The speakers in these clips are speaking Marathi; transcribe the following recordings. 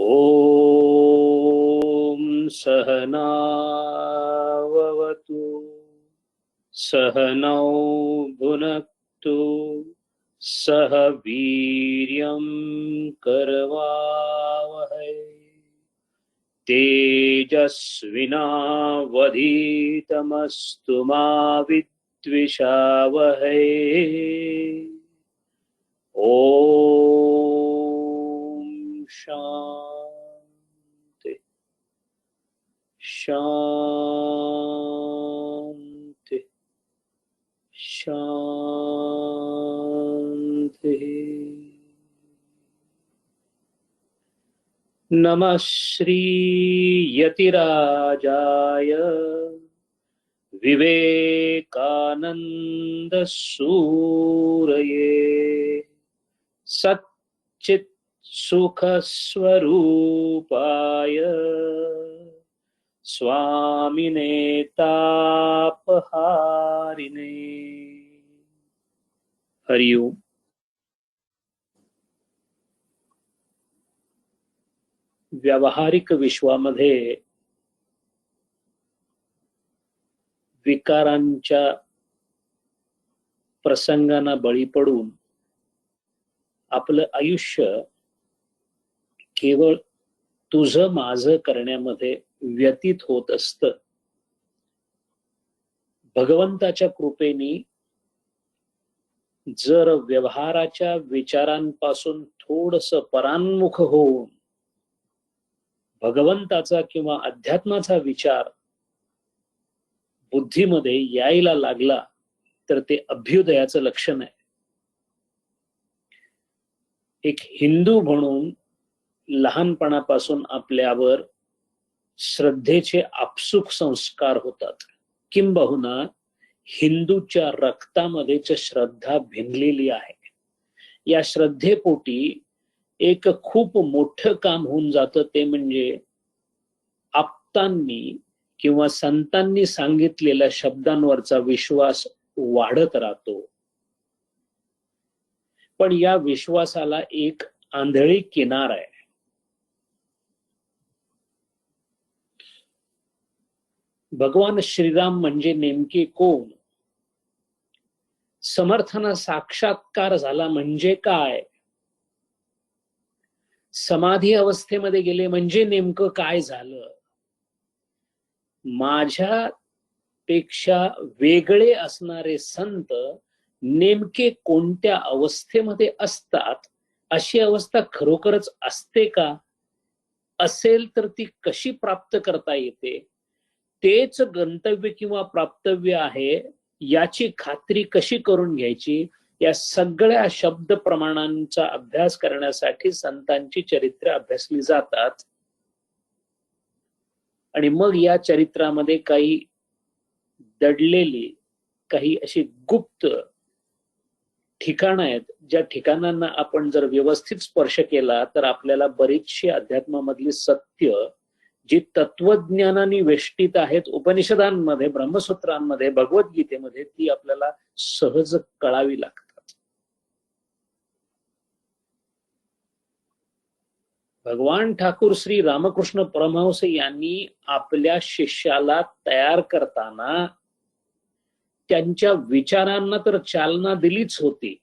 ॐ सहनाववतु सहनौ भुनक्तु सह वीर्यं करवावहै तेजस्विनावधीतमस्तु मा विद्विषावहै। ॐ शान्ति शान्ति शान्ति। नमः श्री यतिराजाय विवेकानंद सूरये सच्चित् सुख स्वरूपाय स्वामिने तापहारिणे। हरि ओम। व्यावहारिक विश्वामध्ये विकारांच्या प्रसंगांना बळी पडून आपलं आयुष्य केवळ तुझं माझं करण्यामध्ये व्यतीत होत असतं. भगवंताच्या कृपेने जर व्यवहाराच्या विचारांपासून थोडंसं परान्मुख होऊन भगवंताचा किंवा अध्यात्माचा विचार बुद्धीमध्ये यायला लागला तर ते अभ्युदयाचं लक्षण आहे. एक हिंदू म्हणून लहानपणापासून आपल्यावर श्रद्धेचे आपसूक संस्कार होतात, किंबहुना हिंदूच्या रक्तामध्येच श्रद्धा भिनलेली आहे. या श्रद्धेपोटी एक खूप मोठं काम होऊन जातं, ते म्हणजे आप्तांनी किंवा संतांनी सांगितलेल्या शब्दांवरचा विश्वास वाढत राहतो. पण या विश्वासाला एक आंधळी किनार आहे. भगवान श्रीराम म्हणजे नेमके कोण? समर्थांना साक्षात्कार झाला म्हणजे काय? समाधी अवस्थेमध्ये गेले म्हणजे नेमकं काय झालं? माझ्यापेक्षा वेगळे असणारे संत नेमके कोणत्या अवस्थेमध्ये असतात? अशी अवस्था खरोखरच असते का? असेल तर ती कशी प्राप्त करता येते? तेच गंतव्य किंवा प्राप्तव्य आहे याची खात्री कशी करून घ्यायची? या सगळ्या शब्द प्रमाणांचा अभ्यास करण्यासाठी संतांची चरित्र अभ्यासली जातात. आणि मग या चरित्रामध्ये काही दडलेली, काही अशी गुप्त ठिकाणं आहेत, ज्या ठिकाणांना आपण जर व्यवस्थित स्पर्श केला तर आपल्याला बरीचशी अध्यात्मामधली सत्य जी तत्वज्ञानाने वेष्टित आहेत उपनिषदांमध्ये, ब्रह्मसूत्रांमध्ये, भगवद्गीतेमध्ये, ती आपल्याला सहज कळावी लागतात. भगवान ठाकूर श्री रामकृष्ण परमहंस यांनी आपल्या शिष्याला तयार करताना त्यांच्या विचारांना तर चालना दिलीच होती,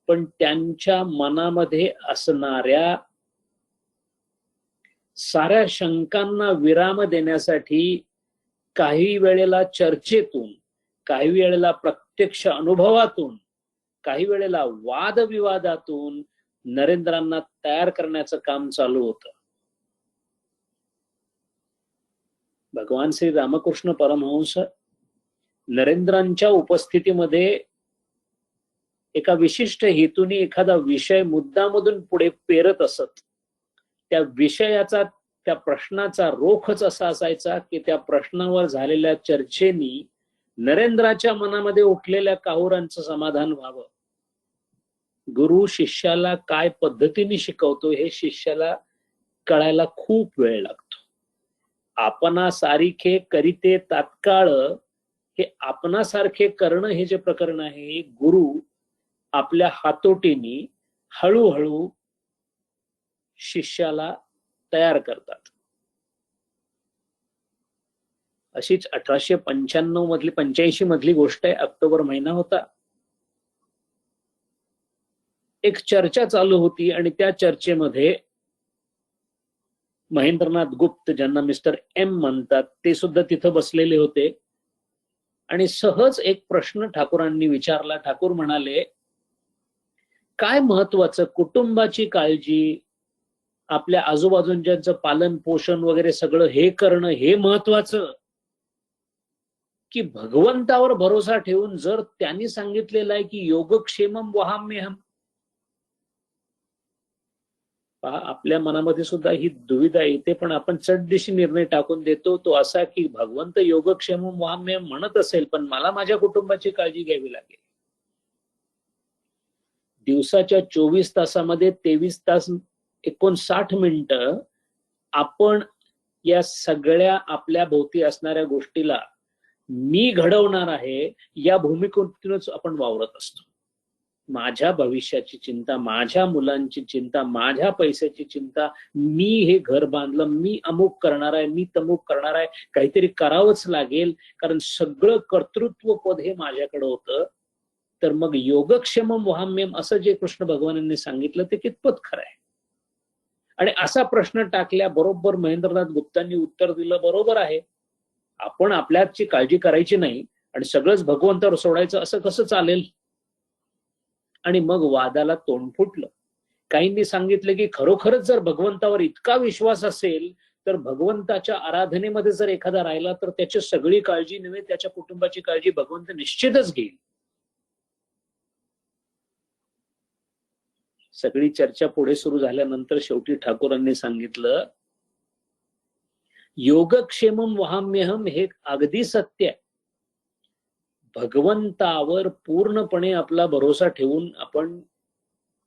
पण त्यांच्या मनामध्ये असणाऱ्या साऱ्या शंकांना विराम देण्यासाठी काही वेळेला चर्चेतून, काही वेळेला प्रत्यक्ष अनुभवातून, काही वेळेला वादविवादातून नरेंद्रांना तयार करण्याचं काम चालू होतं. भगवान श्री रामकृष्ण परमहंस नरेंद्रांच्या उपस्थितीमध्ये एका विशिष्ट हेतूने एखादा विषय मुद्दामधून पुढे पेरत असत. त्या विषयाचा, त्या प्रश्नाचा रोखच असा असायचा की त्या प्रश्नावर झालेल्या चर्चेनी नरेंद्राच्या मनामध्ये उठलेल्या काहुरांचं समाधान व्हावं. गुरु शिष्याला काय पद्धतीने शिकवतो हे शिष्याला कळायला खूप वेळ लागतो. आपणा सारिखे करिते तात्काळ, हे आपणासारखे करणं हे जे प्रकरण आहे, गुरु आपल्या हातोटीने हळूहळू शिष्याला तयार करतात. अशीच 1895 मधली 85 मधली गोष्ट आहे. ऑक्टोबर महिना होता. एक चर्चा चालू होती आणि त्या चर्चेमध्ये महेंद्रनाथ गुप्त, ज्यांना मिस्टर एम म्हणतात, ते सुद्धा तिथं बसलेले होते. आणि सहज एक प्रश्न ठाकूरांनी विचारला. ठाकूर म्हणाले, काय महत्वाचं, कुटुंबाची काळजी, आपल्या आजूबाजूंच्यांचं पालन पोषण वगैरे सगळं हे करणं हे महत्वाचं, की भगवंतावर भरोसा ठेवून जर त्यांनी सांगितलेलं आहे की योगक्षेमम वहाम्यहम. पहा, आपल्या मनामध्ये सुद्धा ही दुविधा येते, पण आपण चटदिशी निर्णय टाकून देतो तो असा की भगवंत योगक्षेमम वहाम्यहम म्हणत असेल, पण मला माझ्या कुटुंबाची काळजी घ्यावी लागेल. दिवसाच्या 24 तासामध्ये 23 तास 59 मिनिटं आपण या सगळ्या आपल्या भोवती असणाऱ्या गोष्टीला मी घडवणार आहे या भूमिकेतूनच आपण वावरत असतो. माझ्या भविष्याची चिंता, माझ्या मुलांची चिंता, माझ्या पैशाची चिंता, मी हे घर बांधलं, मी अमुक करणार आहे, मी तमुक करणार आहे, काहीतरी करावंच लागेल, कारण सगळं कर्तृत्व पद हे माझ्याकडे होतं. तर मग योगक्षेमम वहाम्यम असं जे कृष्ण भगवानांनी सांगितलं ते कितपत खरं आहे? आणि असा प्रश्न टाकल्याबरोबर महेंद्रनाथ गुप्तांनी उत्तर दिलं, बरोबर आहे, आपण आपल्याची काळजी करायची नाही आणि सगळंच भगवंतावर सोडायचं, असं कसं चालेल? आणि मग वादाला तोंड फुटलं. काहींनी सांगितलं की खरोखरच जर भगवंतावर इतका विश्वास असेल तर भगवंताच्या आराधनेमध्ये जर एखादा राहिला तर त्याची सगळी काळजी नव्हे, त्याच्या कुटुंबाची काळजी भगवंत निश्चितच घेईल. सगळी चर्चा पुढे सुरू झाल्यानंतर शेवटी ठाकूरांनी सांगितलं, योगक्षेमम वहाम्यहम हे अगदी सत्य आहे. भगवंतावर पूर्णपणे आपला भरोसा ठेवून आपण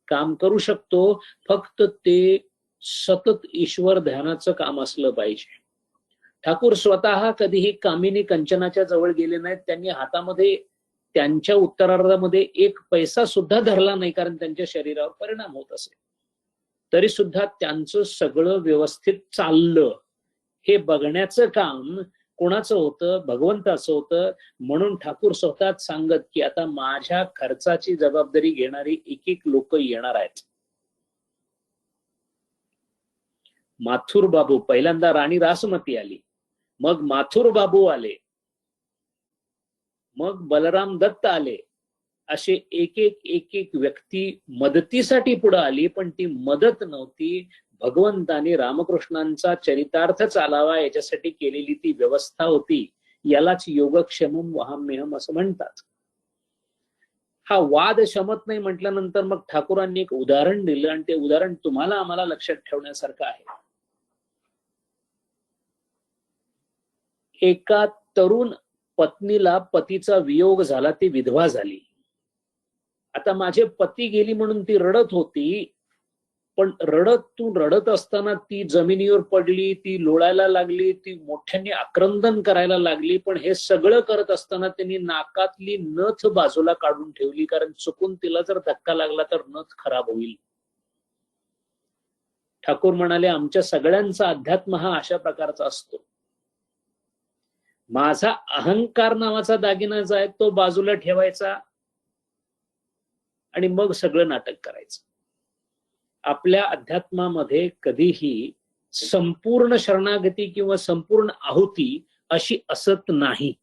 काम करू शकतो, फक्त ते सतत ईश्वर ध्यानाचं काम असलं पाहिजे. ठाकूर स्वतः कधीही कामिनी कंचनाच्या जवळ गेले नाहीत. त्यांनी हातामध्ये त्यांच्या उत्तरार्धामध्ये एक पैसा सुद्धा धरला नाही, कारण त्यांच्या शरीरावर परिणाम होत असेल. तरी सुद्धा त्यांचं सगळं व्यवस्थित चाललं हे बघण्याचं काम कोणाचं होतं? भगवंताचं होतं. म्हणून ठाकूर स्वतःच सांगत की आता माझ्या खर्चाची जबाबदारी घेणारी एक लोक येणार आहेत. माथुर बाबू, पहिल्यांदा राणी रासमती आली, मग माथुर बाबू आले, मग बलराम दत्त आले. असे एक एक व्यक्ती मदतीसाठी पुढे आली, पण ती मदत नव्हती, भगवंताने रामकृष्णांचा चरितार्थ चालावा याच्यासाठी केलेली ती व्यवस्था होती. यालाच योगक्षेमम वहाम्यहम असं म्हणतात. हा वाद शमत नाही म्हटल्यानंतर मग ठाकूरांनी एक उदाहरण दिलं आणि ते उदाहरण तुम्हाला आम्हाला लक्षात ठेवण्यासारखं आहे. एका तरुण पत्नीला पतीचा वियोग झाला, ती विधवा झाली. आता माझे पती गेली म्हणून ती रडत होती, पण रडत असताना ती जमिनीवर पडली, ती लोळायला लागली, ती मोठ्याने आक्रंदन करायला लागली. पण हे सगळं करत असताना त्यांनी नाकातली नथ बाजूला काढून ठेवली, कारण चुकून तिला जर धक्का लागला तर नथ खराब होईल. ठाकूर म्हणाले, आमच्या सगळ्यांचा अध्यात्म हा अशा प्रकारचा असतो. माझा अहंकार नावाचा दागिना जो आहे तो बाजूला ठेवायचा आणि मग सगळं नाटक करायचं. आपल्या अध्यात्मामध्ये कधीही संपूर्ण शरणागती किंवा संपूर्ण आहुती अशी असत नाही.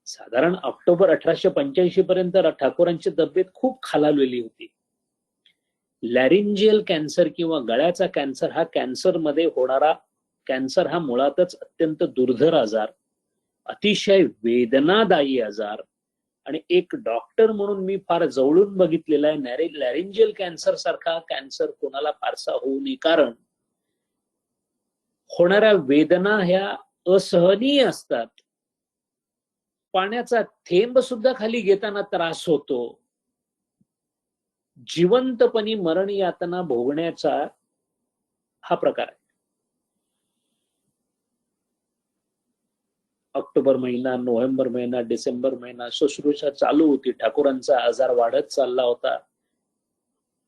साधारण ऑक्टोबर 1885 पर्यंत ठाकूरांची तब्येत खूप खालावलेली होती. लॅरिंजियल कॅन्सर किंवा गळ्याचा कॅन्सर हा कॅन्सरमध्ये होणारा कॅन्सर हा मुळातच अत्यंत दुर्धर आजार, अतिशय वेदनादायी आजार. आणि एक डॉक्टर म्हणून मी फार जवळून बघितलेला आहे, लॅरिंजियल कॅन्सर सारखा कॅन्सर कोणाला फारसा होऊ नये, कारण होणाऱ्या वेदना ह्या असहनीय असतात. पाण्याचा थेंब सुद्धा खाली घेताना त्रास होतो. जिवंतपणी मरण यातना भोगण्याचा हा प्रकार आहे. ऑक्टोबर महिना, नोव्हेंबर महिना, डिसेंबर महिना शुश्रूषा चालू होती. ठाकूरांचा आजार वाढत चालला होता.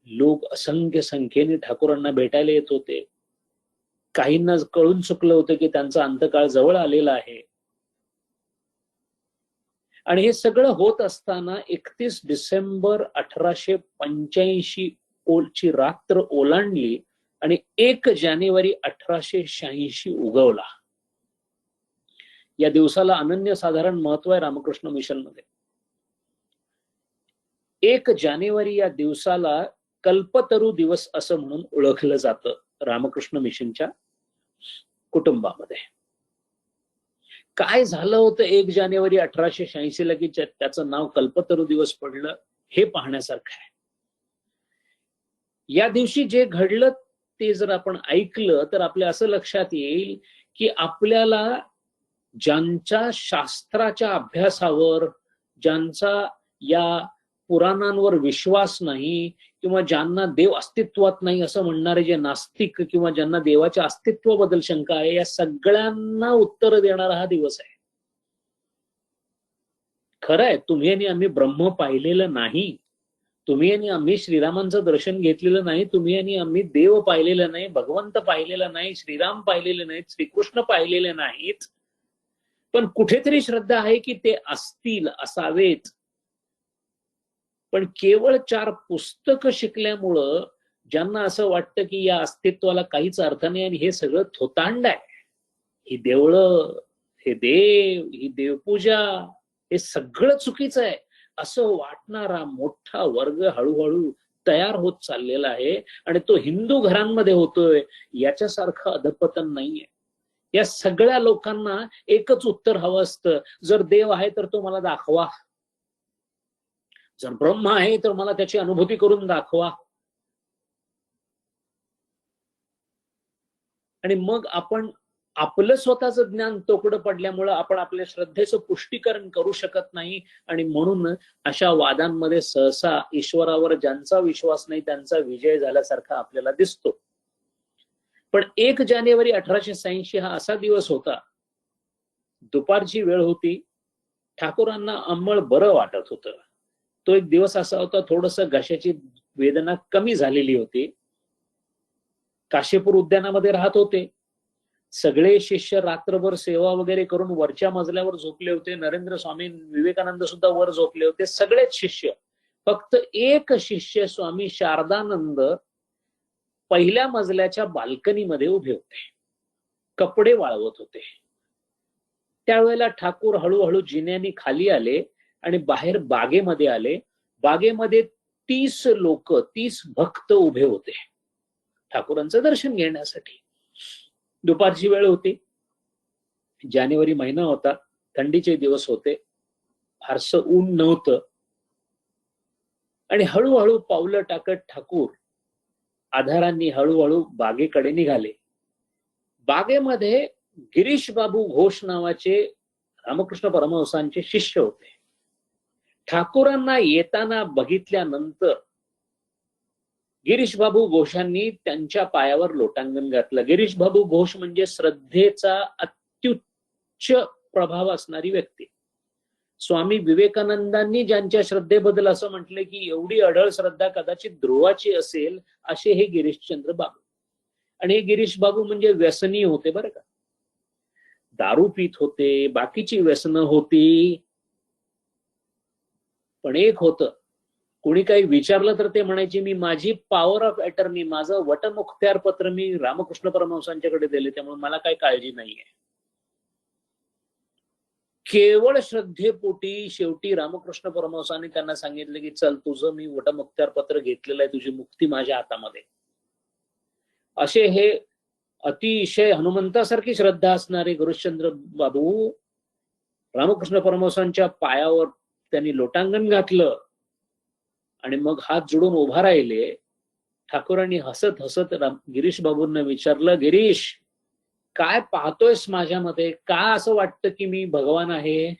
लोक असंख्य संख्येने ठाकूरांना भेटायला येत होते. काहींना कळून चुकलं होतं की त्यांचा अंतकाळ जवळ आलेला आहे. आणि हे सगळं होत असताना 31 डिसेंबर 1885 ची रात्र ओलांडली आणि 1 जानेवारी 1886 उगवला. या दिवसाला अनन्यसाधारण महत्व आहे रामकृष्ण मिशन मध्ये. 1 जानेवारी या दिवसाला कल्पतरू दिवस असं म्हणून ओळखलं जातं रामकृष्ण मिशनच्या कुटुंबामध्ये. काय झालं होतं 1 जानेवारी 1886 ला की त्याचं नाव कल्पतरू दिवस पडलं, हे पाहण्यासारखं आहे. या दिवशी जे घडलं ते जर आपण ऐकलं तर आपल्या असं लक्षात येईल की आपल्याला ज्यांच्या शास्त्राच्या अभ्यासावर, ज्यांचा या पुराणांवर विश्वास नाही किंवा ज्यांना देव अस्तित्वात नाही असं म्हणणारे जे नास्तिक किंवा ज्यांना देवाच्या अस्तित्वाबद्दल शंका आहे, या सगळ्यांना उत्तर देणारा हा दिवस आहे. खरं आहे, तुम्ही आणि आम्ही ब्रह्म पाहिलेलं नाही, तुम्ही आणि आम्ही श्रीरामांचं दर्शन घेतलेलं नाही, तुम्ही आणि आम्ही देव पाहिलेलं नाही, भगवंत पाहिलेला नाही, श्रीराम पाहिलेले नाहीत, श्रीकृष्ण पाहिलेले नाहीत. पण कुठेतरी श्रद्धा आहे की ते असतील, असावेत. पण केवळ 4 पुस्तकं शिकल्यामुळं ज्यांना असं वाटतं की या अस्तित्वाला काहीच अर्थ नाही आणि हे सगळं थोतांड आहे, ही देवळं, हे देव, ही देवपूजा, हे सगळं चुकीचं आहे असं वाटणारा मोठा वर्ग हळूहळू तयार होत चाललेला आहे. आणि तो हिंदू घरांमध्ये होतोय, याच्यासारखं अधपतन नाहीये. या सगळ्या लोकांना एकच उत्तर हवं असतं, जर देव आहे तर तो मला दाखवा, जर ब्रह्म आहे तर मला त्याची अनुभूती करून दाखवा. आणि मग आपण आपलं स्वतःचं ज्ञान तोकडं पडल्यामुळं आपण आपल्या श्रद्धेचं पुष्टीकरण करू शकत नाही. आणि म्हणून अशा वादांमध्ये सहसा ईश्वरावर ज्यांचा विश्वास नाही त्यांचा विजय झाल्यासारखा आपल्याला दिसतो. पण 1 जानेवारी 1886 हा असा दिवस होता, दुपारची वेळ होती, ठाकूरांना अंमळ बरं वाटत होतं. तो एक दिवस असा होता, थोडस घशाची वेदना कमी झालेली होती. काशीपूर उद्यानामध्ये राहत होते. सगळे शिष्य रात्रभर सेवा वगैरे करून वरच्या मजल्यावर झोपले होते. नरेंद्र स्वामी, विवेकानंद सुद्धा वर झोपले होते, सगळेच शिष्य. फक्त एक शिष्य स्वामी शारदानंद पहिल्या मजल्याच्या बाल्कनीमध्ये उभे होते, कपडे वाळवत होते. त्यावेळेला ठाकूर हळूहळू जिन्यानी खाली आले आणि बाहेर बागेमध्ये आले. बागेमध्ये 30 लोक, 30 भक्त उभे होते ठाकूरांचं दर्शन घेण्यासाठी. दुपारची वेळ होती, जानेवारी महिना होता, थंडीचे दिवस होते, फारसं ऊन नव्हतं. आणि हळूहळू पावलं टाकत ठाकूर आधारांनी हळूहळू बागेकडे निघाले. बागेमध्ये गिरीश बाबू घोष नावाचे रामकृष्ण परमहंसांचे शिष्य होते. ठाकूरांना येताना बघितल्यानंतर गिरीश बाबू घोषांनी त्यांच्या पायावर लोटांगण घातलं. गिरीश बाबू घोष म्हणजे श्रद्धेचा अत्युच्च प्रभाव असणारी व्यक्ती. स्वामी विवेकानंदांनी ज्यांच्या श्रद्धेबद्दल असं म्हटलं की एवढी अढळ श्रद्धा कदाचित ध्रुवाची असेल, असे हे गिरीशचंद्र बाबू. आणि हे गिरीश बाबू म्हणजे व्यसनी होते बरं का, दारू पित होते, बाकीची व्यसनं होती. पण एक होतं, कोणी काही विचारलं तर ते म्हणायचे मी माझी पॉवर ऑफ अटर्नी, माझं वटमुखत्यार पत्र मी रामकृष्ण परमहंसांच्याकडे दिले, त्यामुळे मला काही काळजी नाहीये. केवळ श्रद्धेपोटी शेवटी रामकृष्ण परमहंसांनी त्यांना सांगितलं की चल, तुझं मी वटमुखत्यार पत्र घेतलेलं आहे, तुझी मुक्ती माझ्या हातामध्ये. असे हे अतिशय हनुमंतासारखी श्रद्धा असणारे गुरुश्चंद्र बाबू रामकृष्ण परमहंसांच्या पायावर त्यांनी लोटांगण घातलं आणि मग हात जोडून उभा राहिले. ठाकूरांनी हसत हसत गिरीश बाबूंना विचारलं, गिरीश काय पाहतोयस माझ्यामध्ये, का असं वाटतं की मी भगवान आहे?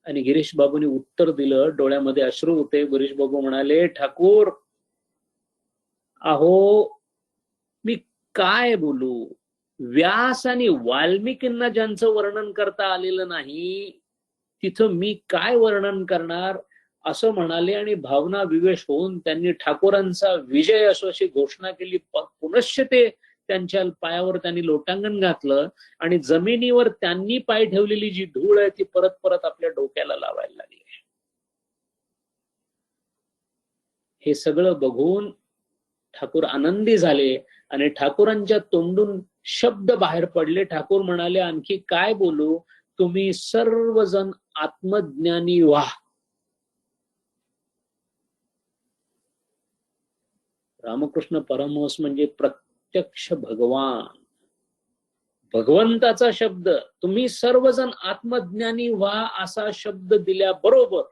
आणि गिरीश बाबूंनी उत्तर दिलं, डोळ्यामध्ये अश्रू होते. गिरीश बाबू म्हणाले, ठाकूर अहो मी काय बोलू, व्यास आणि वाल्मिकींना ज्यांचं वर्णन करता आलेलं नाही तिथं मी काय वर्णन करणार असं म्हणाले आणि भावना विवेश होऊन त्यांनी ठाकूरांचा विजय असो अशी घोषणा केली. पुनश्च ते त्यांच्या पायावर त्यांनी लोटांगण घातलं आणि जमिनीवर त्यांनी पाय ठेवलेली जी धूळ आहे ती परत परत आपल्या डोक्याला लावायला लागली. हे सगळं बघून ठाकूर आनंदी झाले आणि ठाकूरांच्या तोंडून शब्द बाहेर पडले. ठाकूर म्हणाले, आणखी काय बोलू, तुम्ही सर्वजण आत्मज्ञानी व्हा. रामकृष्ण परमहंस म्हणजे प्रत्यक्ष भगवान, भगवंताचा शब्द. तुम्ही सर्वजण आत्मज्ञानी व्हा असा शब्द दिल्याबरोबर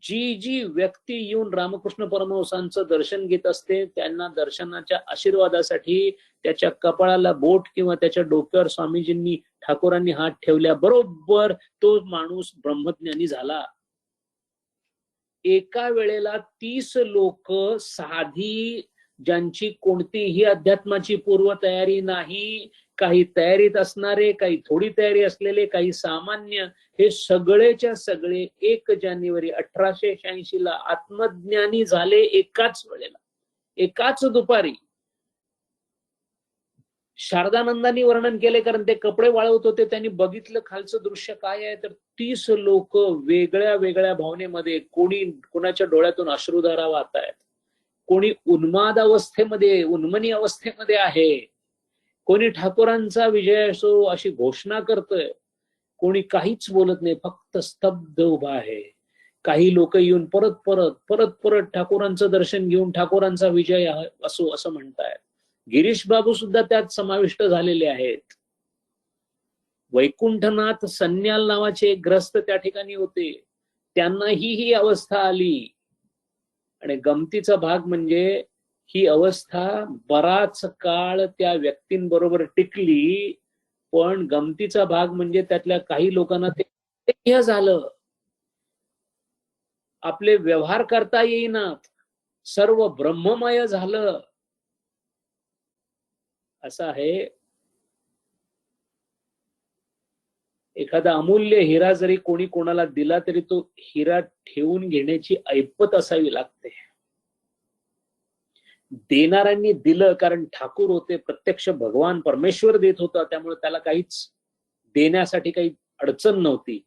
जी जी व्यक्ती येऊन रामकृष्ण परमहंसांचं दर्शन घेत असते त्यांना दर्शनाच्या आशीर्वादासाठी त्याच्या कपाळाला बोट किंवा त्याच्या डोक्यावर स्वामीजींनी ठाकूरांनी हात ठेवल्याबरोबर तो माणूस ब्रह्मज्ञानी झाला. एका वेळेला 30 लोक साधी, ज्यांची कोणतीही अध्यात्माची पूर्वतयारी नाही, काही तयारीत असणारे, काही थोडी तयारी असलेले, काही सामान्य, हे सगळेच्या सगळे 1 जानेवारी 1886 ला आत्मज्ञानी झाले. एकाच वेळेला, एकाच दुपारी. शारदानंदांनी वर्णन केले, कारण ते कपडे वाळवत होते. त्यांनी बघितलं खालचं दृश्य काय आहे, तर 30 लोक वेगळ्या वेगळ्या भावनेमध्ये, कोणी कोणाच्या डोळ्यातून अश्रुधारा वाहत आहेत, कोणी उन्माद अवस्थेमध्ये, उन्मनी अवस्थेमध्ये आहे, कोणी ठाकूरांचा विजय असो अशी घोषणा करतोय, कोणी काहीच बोलत नाही, फक्त स्तब्ध उभा आहे. काही लोक येऊन परत परत परत परत ठाकूरांचं दर्शन घेऊन ठाकूरांचा विजय असो असं म्हणतायत. गिरीश बाबू सुद्धा त्यात समाविष्ट झालेले आहेत. वैकुंठनाथ सन्याल नावाचे एक ग्रस्त त्या ठिकाणी होते, त्यांनाही ही अवस्था आली. आणि गमतीचा भाग म्हणजे ही अवस्था बराच काळ त्या व्यक्तींबरोबर टिकली, पण गमतीचा भाग म्हणजे त्यातल्या काही लोकांना ते झालं, आपले व्यवहार करता येईनात, सर्व ब्रह्ममय झालं. असं आहे. एखादा अमूल्य हिरा जरी कोणी कोणाला दिला तरी तो हिरा ठेवून घेण्याची ऐपत असावी लागते. देणाऱ्यांनी दिलं कारण ठाकूर होते, प्रत्यक्ष भगवान परमेश्वर देत होता, त्यामुळे त्याला काहीच देण्यासाठी काही अडचण नव्हती.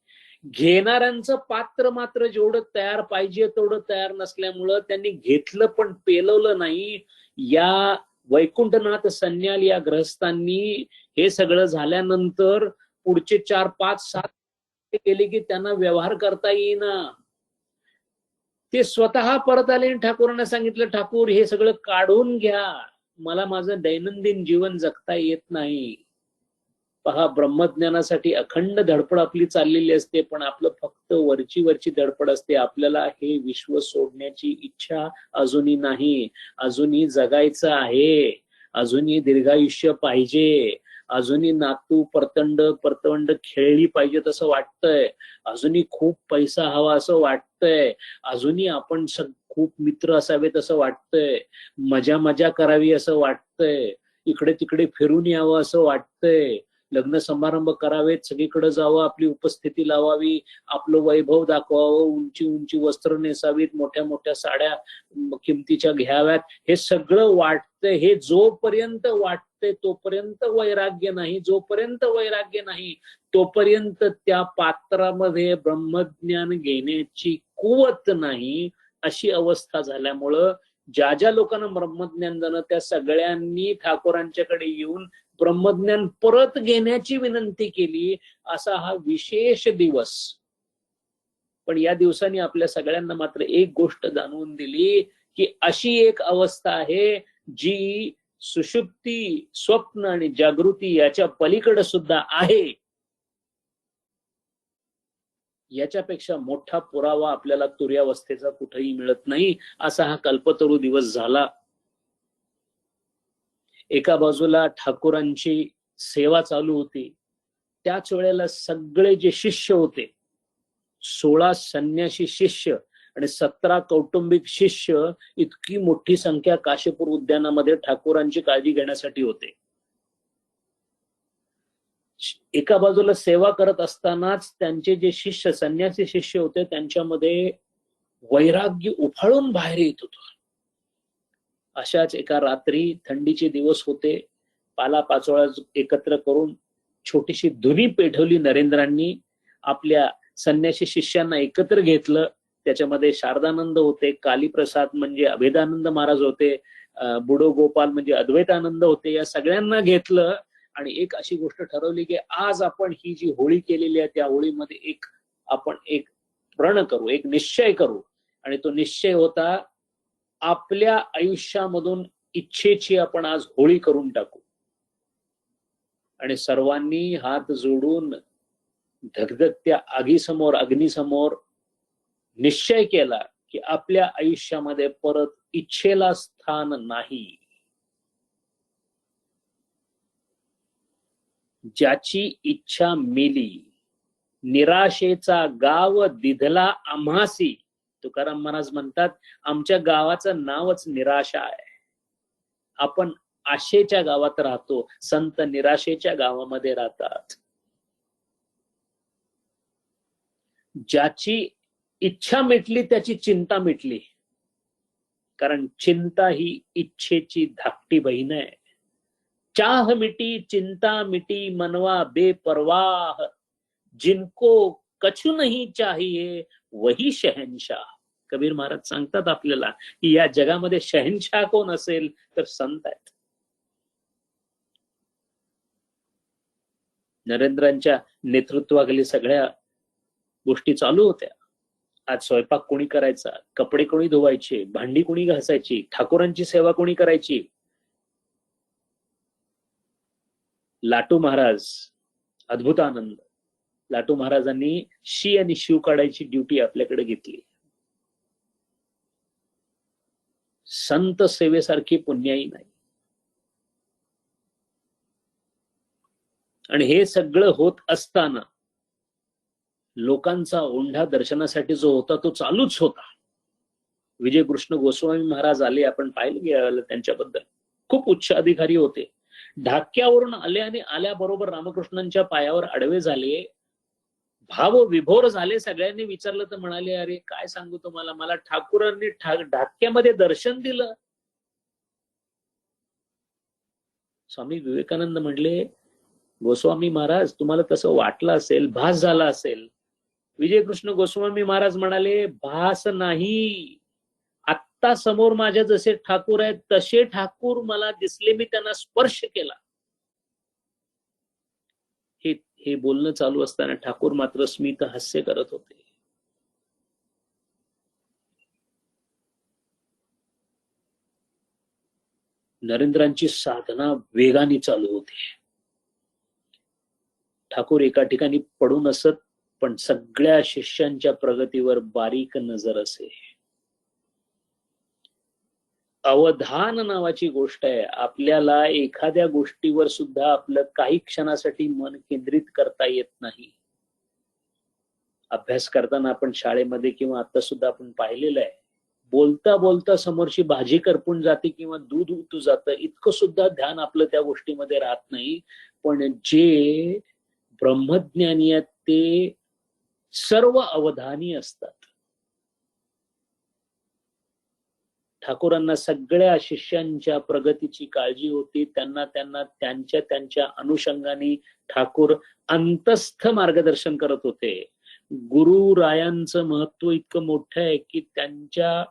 घेणाऱ्यांचं पात्र मात्र जेवढं तयार पाहिजे तेवढं तयार नसल्यामुळं त्यांनी घेतलं पण पेलवलं नाही. या वैकुंठनाथ सन्याल या ग्रहस्थांनी हे सगळं झाल्यानंतर पुढचे 4, 5, 7 गेले की त्यांना व्यवहार करता येईना. ते स्वतः परत आले आणि ठाकूरांना सांगितलं, ठाकूर हे सगळं काढून घ्या, मला माझं दैनंदिन जीवन जगता येत नाही. पहा, ब्रह्मज्ञानासाठी अखंड धडपड आपली चाललेली असते, पण आपलं फक्त वरची वरची धडपड असते. आपल्याला हे विश्व सोडण्याची इच्छा अजूनही नाही. अजूनही जगायचं आहे, अजूनही दीर्घायुष्य पाहिजे, अजूनही नातू परतवंड खेळली पाहिजे असं वाटतंय, अजूनही खूप पैसा हवा असं वाटतंय, अजूनही आपण खूप मित्र असावेत असं वाटतंय, मजा मजा करावी असं वाटतंय, इकडे तिकडे फिरून यावं असं वाटतंय, लग्न समारंभ करावेत, सगळीकडे जावं, आपली उपस्थिती लावावी, आपलं वैभव दाखवावं, उंची उंची वस्त्र नेसावीत, मोठ्या मोठ्या साड्या किमतीच्या घ्याव्यात, हे सगळं वाटतंय. हे जोपर्यंत वाटतंय तोपर्यंत वैराग्य नाही, जोपर्यंत वैराग्य नाही तोपर्यंत त्या पात्रामध्ये ब्रह्मज्ञान घेण्याची कुवत नाही. अशी अवस्था झाल्यामुळं ज्या ज्या लोकांना ब्रह्मज्ञान झालं त्या सगळ्यांनी ठाकूरांच्याकडे येऊन ब्रह्मज्ञान परत घेण्याची विनंती केली. असा हा विशेष दिवस. पण या दिवसांनी आपल्या सगळ्यांना मात्र एक गोष्ट जाणवून दिली की अशी एक अवस्था आहे जी सुषुप्ती, स्वप्न आणि जागृती याच्या पलीकडे सुद्धा आहे. याच्यापेक्षा मोठा पुरावा आपल्याला तुर्यावस्थेचा कुठेही मिळत नाही. असा हा कल्पतरू दिवस झाला. एका बाजूला ठाकूरांची सेवा चालू होती, त्याच वेळेला सगळे जे शिष्य होते, 16 संन्यासी शिष्य आणि 17 कौटुंबिक शिष्य, इतकी मोठी संख्या काशीपूर उद्यानामध्ये ठाकूरांची काळजी घेण्यासाठी होते. एका बाजूला सेवा करत असतानाच त्यांचे जे शिष्य, संन्यासी शिष्य होते, त्यांच्यामध्ये वैराग्य उफाळून बाहेर येत होतं. अशाच एका रात्री, थंडीचे दिवस होते, पालापाचोळा एकत्र करून छोटीशी धुनी पेटवली नरेंद्रांनी. आपल्या संन्यासी शिष्यांना एकत्र घेतलं. त्याच्यामध्ये शारदानंद होते, कालीप्रसाद म्हणजे अभेदानंद महाराज होते, बुडो गोपाल म्हणजे अद्वैतानंद होते. या सगळ्यांना घेतलं आणि एक अशी गोष्ट ठरवली की आज आपण ही जी होळी केलेली आहे त्या होळीमध्ये आपण एक प्रण करू, एक निश्चय करू. आणि तो निश्चय होता, आपल्या आयुष्यामधून इच्छेची आपण आज होळी करून टाकू. आणि सर्वांनी हात जोडून धगधगत्या अग्निसमोर निश्चय केला की आपल्या आयुष्यामध्ये परत इच्छेला स्थान नाही. ज्याची इच्छा मेली, निराशेचा गाव दिधला आम्हासी. तुकाराम महाराज म्हणतात, आमच्या गावाचं नावच निराशा आहे. आपण आशेच्या गावात राहतो, संत निराशेच्या गावामध्ये राहतात. ज्याची इच्छा मिटली त्याची चिंता मिटली. कारण चिंता ही इच्छेची धाकटी बहीण आहे. चाह मिटी चिंता मिटी मनवा बेपरवाह, जिनको कछु नहीं चाहिए वही शहनशाह. कबीर महाराज सांगतात आपल्याला की या जगामध्ये शहनशाह कोण असेल तर संत आहेत. नरेंद्रांच्या नेतृत्वाखाली सगळ्या गोष्टी चालू होत्या. आज स्वयंपाक कोणी करायचा, कपडे कोणी धुवायचे, भांडी कोणी घासायची, ठाकूरांची सेवा कोणी करायची. लाटू महाराज, अद्भुतानंद लाटू महाराजांनी शी आणि शिव काढायची ड्युटी आपल्याकडे घेतली. संत सेवेसारखी पुण्याई नाही. आणि हे सगळं होत असताना लोकांचा ओंढा दर्शनासाठी जो होता तो चालूच होता. विजय कृष्ण गोस्वामी महाराज आले, आपण पाहिलं गेलं त्यांच्याबद्दल. खूप उच्च अधिकारी होते. ढाक्यावरून आले आणि आल्याबरोबर रामकृष्णांच्या पायावर आडवे झाले, भाव विभोर झाले. सगळ्यांनी विचारलं तर म्हणाले, अरे काय सांगू तुम्हाला, मला ठाकूरांनी ढाक्यामध्ये दर्शन दिलं. स्वामी विवेकानंद म्हणले, गोस्वामी महाराज तुम्हाला तसं वाटलं असेल, भास झाला असेल. विजयकृष्ण गोस्वामी महाराज म्हणाले, भास नाही, आत्ता समोर माझ्या जसे ठाकूर आहेत तसे ठाकूर मला दिसले, मी त्यांना स्पर्श केला. हे बोलणं चालू असताना ठाकूर मात्र स्मित हास्य करत होते. नरेंद्रांची साधना वेगाने चालू होती. ठाकूर एका ठिकाणी पडून असत, पण सगळ्या शिष्यांच्या प्रगतीवर बारीक नजर असे. अवधान नावाची गोष्ट आहे. आपल्याला एखाद्या गोष्टीवर सुद्धा आपलं काही क्षणासाठी मन केंद्रित करता येत नाही. अभ्यास करताना आपण शाळेमध्ये किंवा आता सुद्धा आपण पाहिलेलं आहे, बोलता बोलता समोरची भाजी करपून जाते किंवा दूध उतू जातं, इतकं सुद्धा ध्यान आपलं त्या गोष्टीमध्ये राहत नाही. पण जे ब्रह्मज्ञानी आहेत ते सर्व अवधानी असतात. ठाकूरांना सगळ्या शिष्यांच्या प्रगतीची काळजी होती. त्यांना त्यांच्या अनुषंगाने ठाकूर अंतस्थ मार्गदर्शन करत होते. गुरुरायांचं महत्व इतकं मोठं आहे की त्यांच्या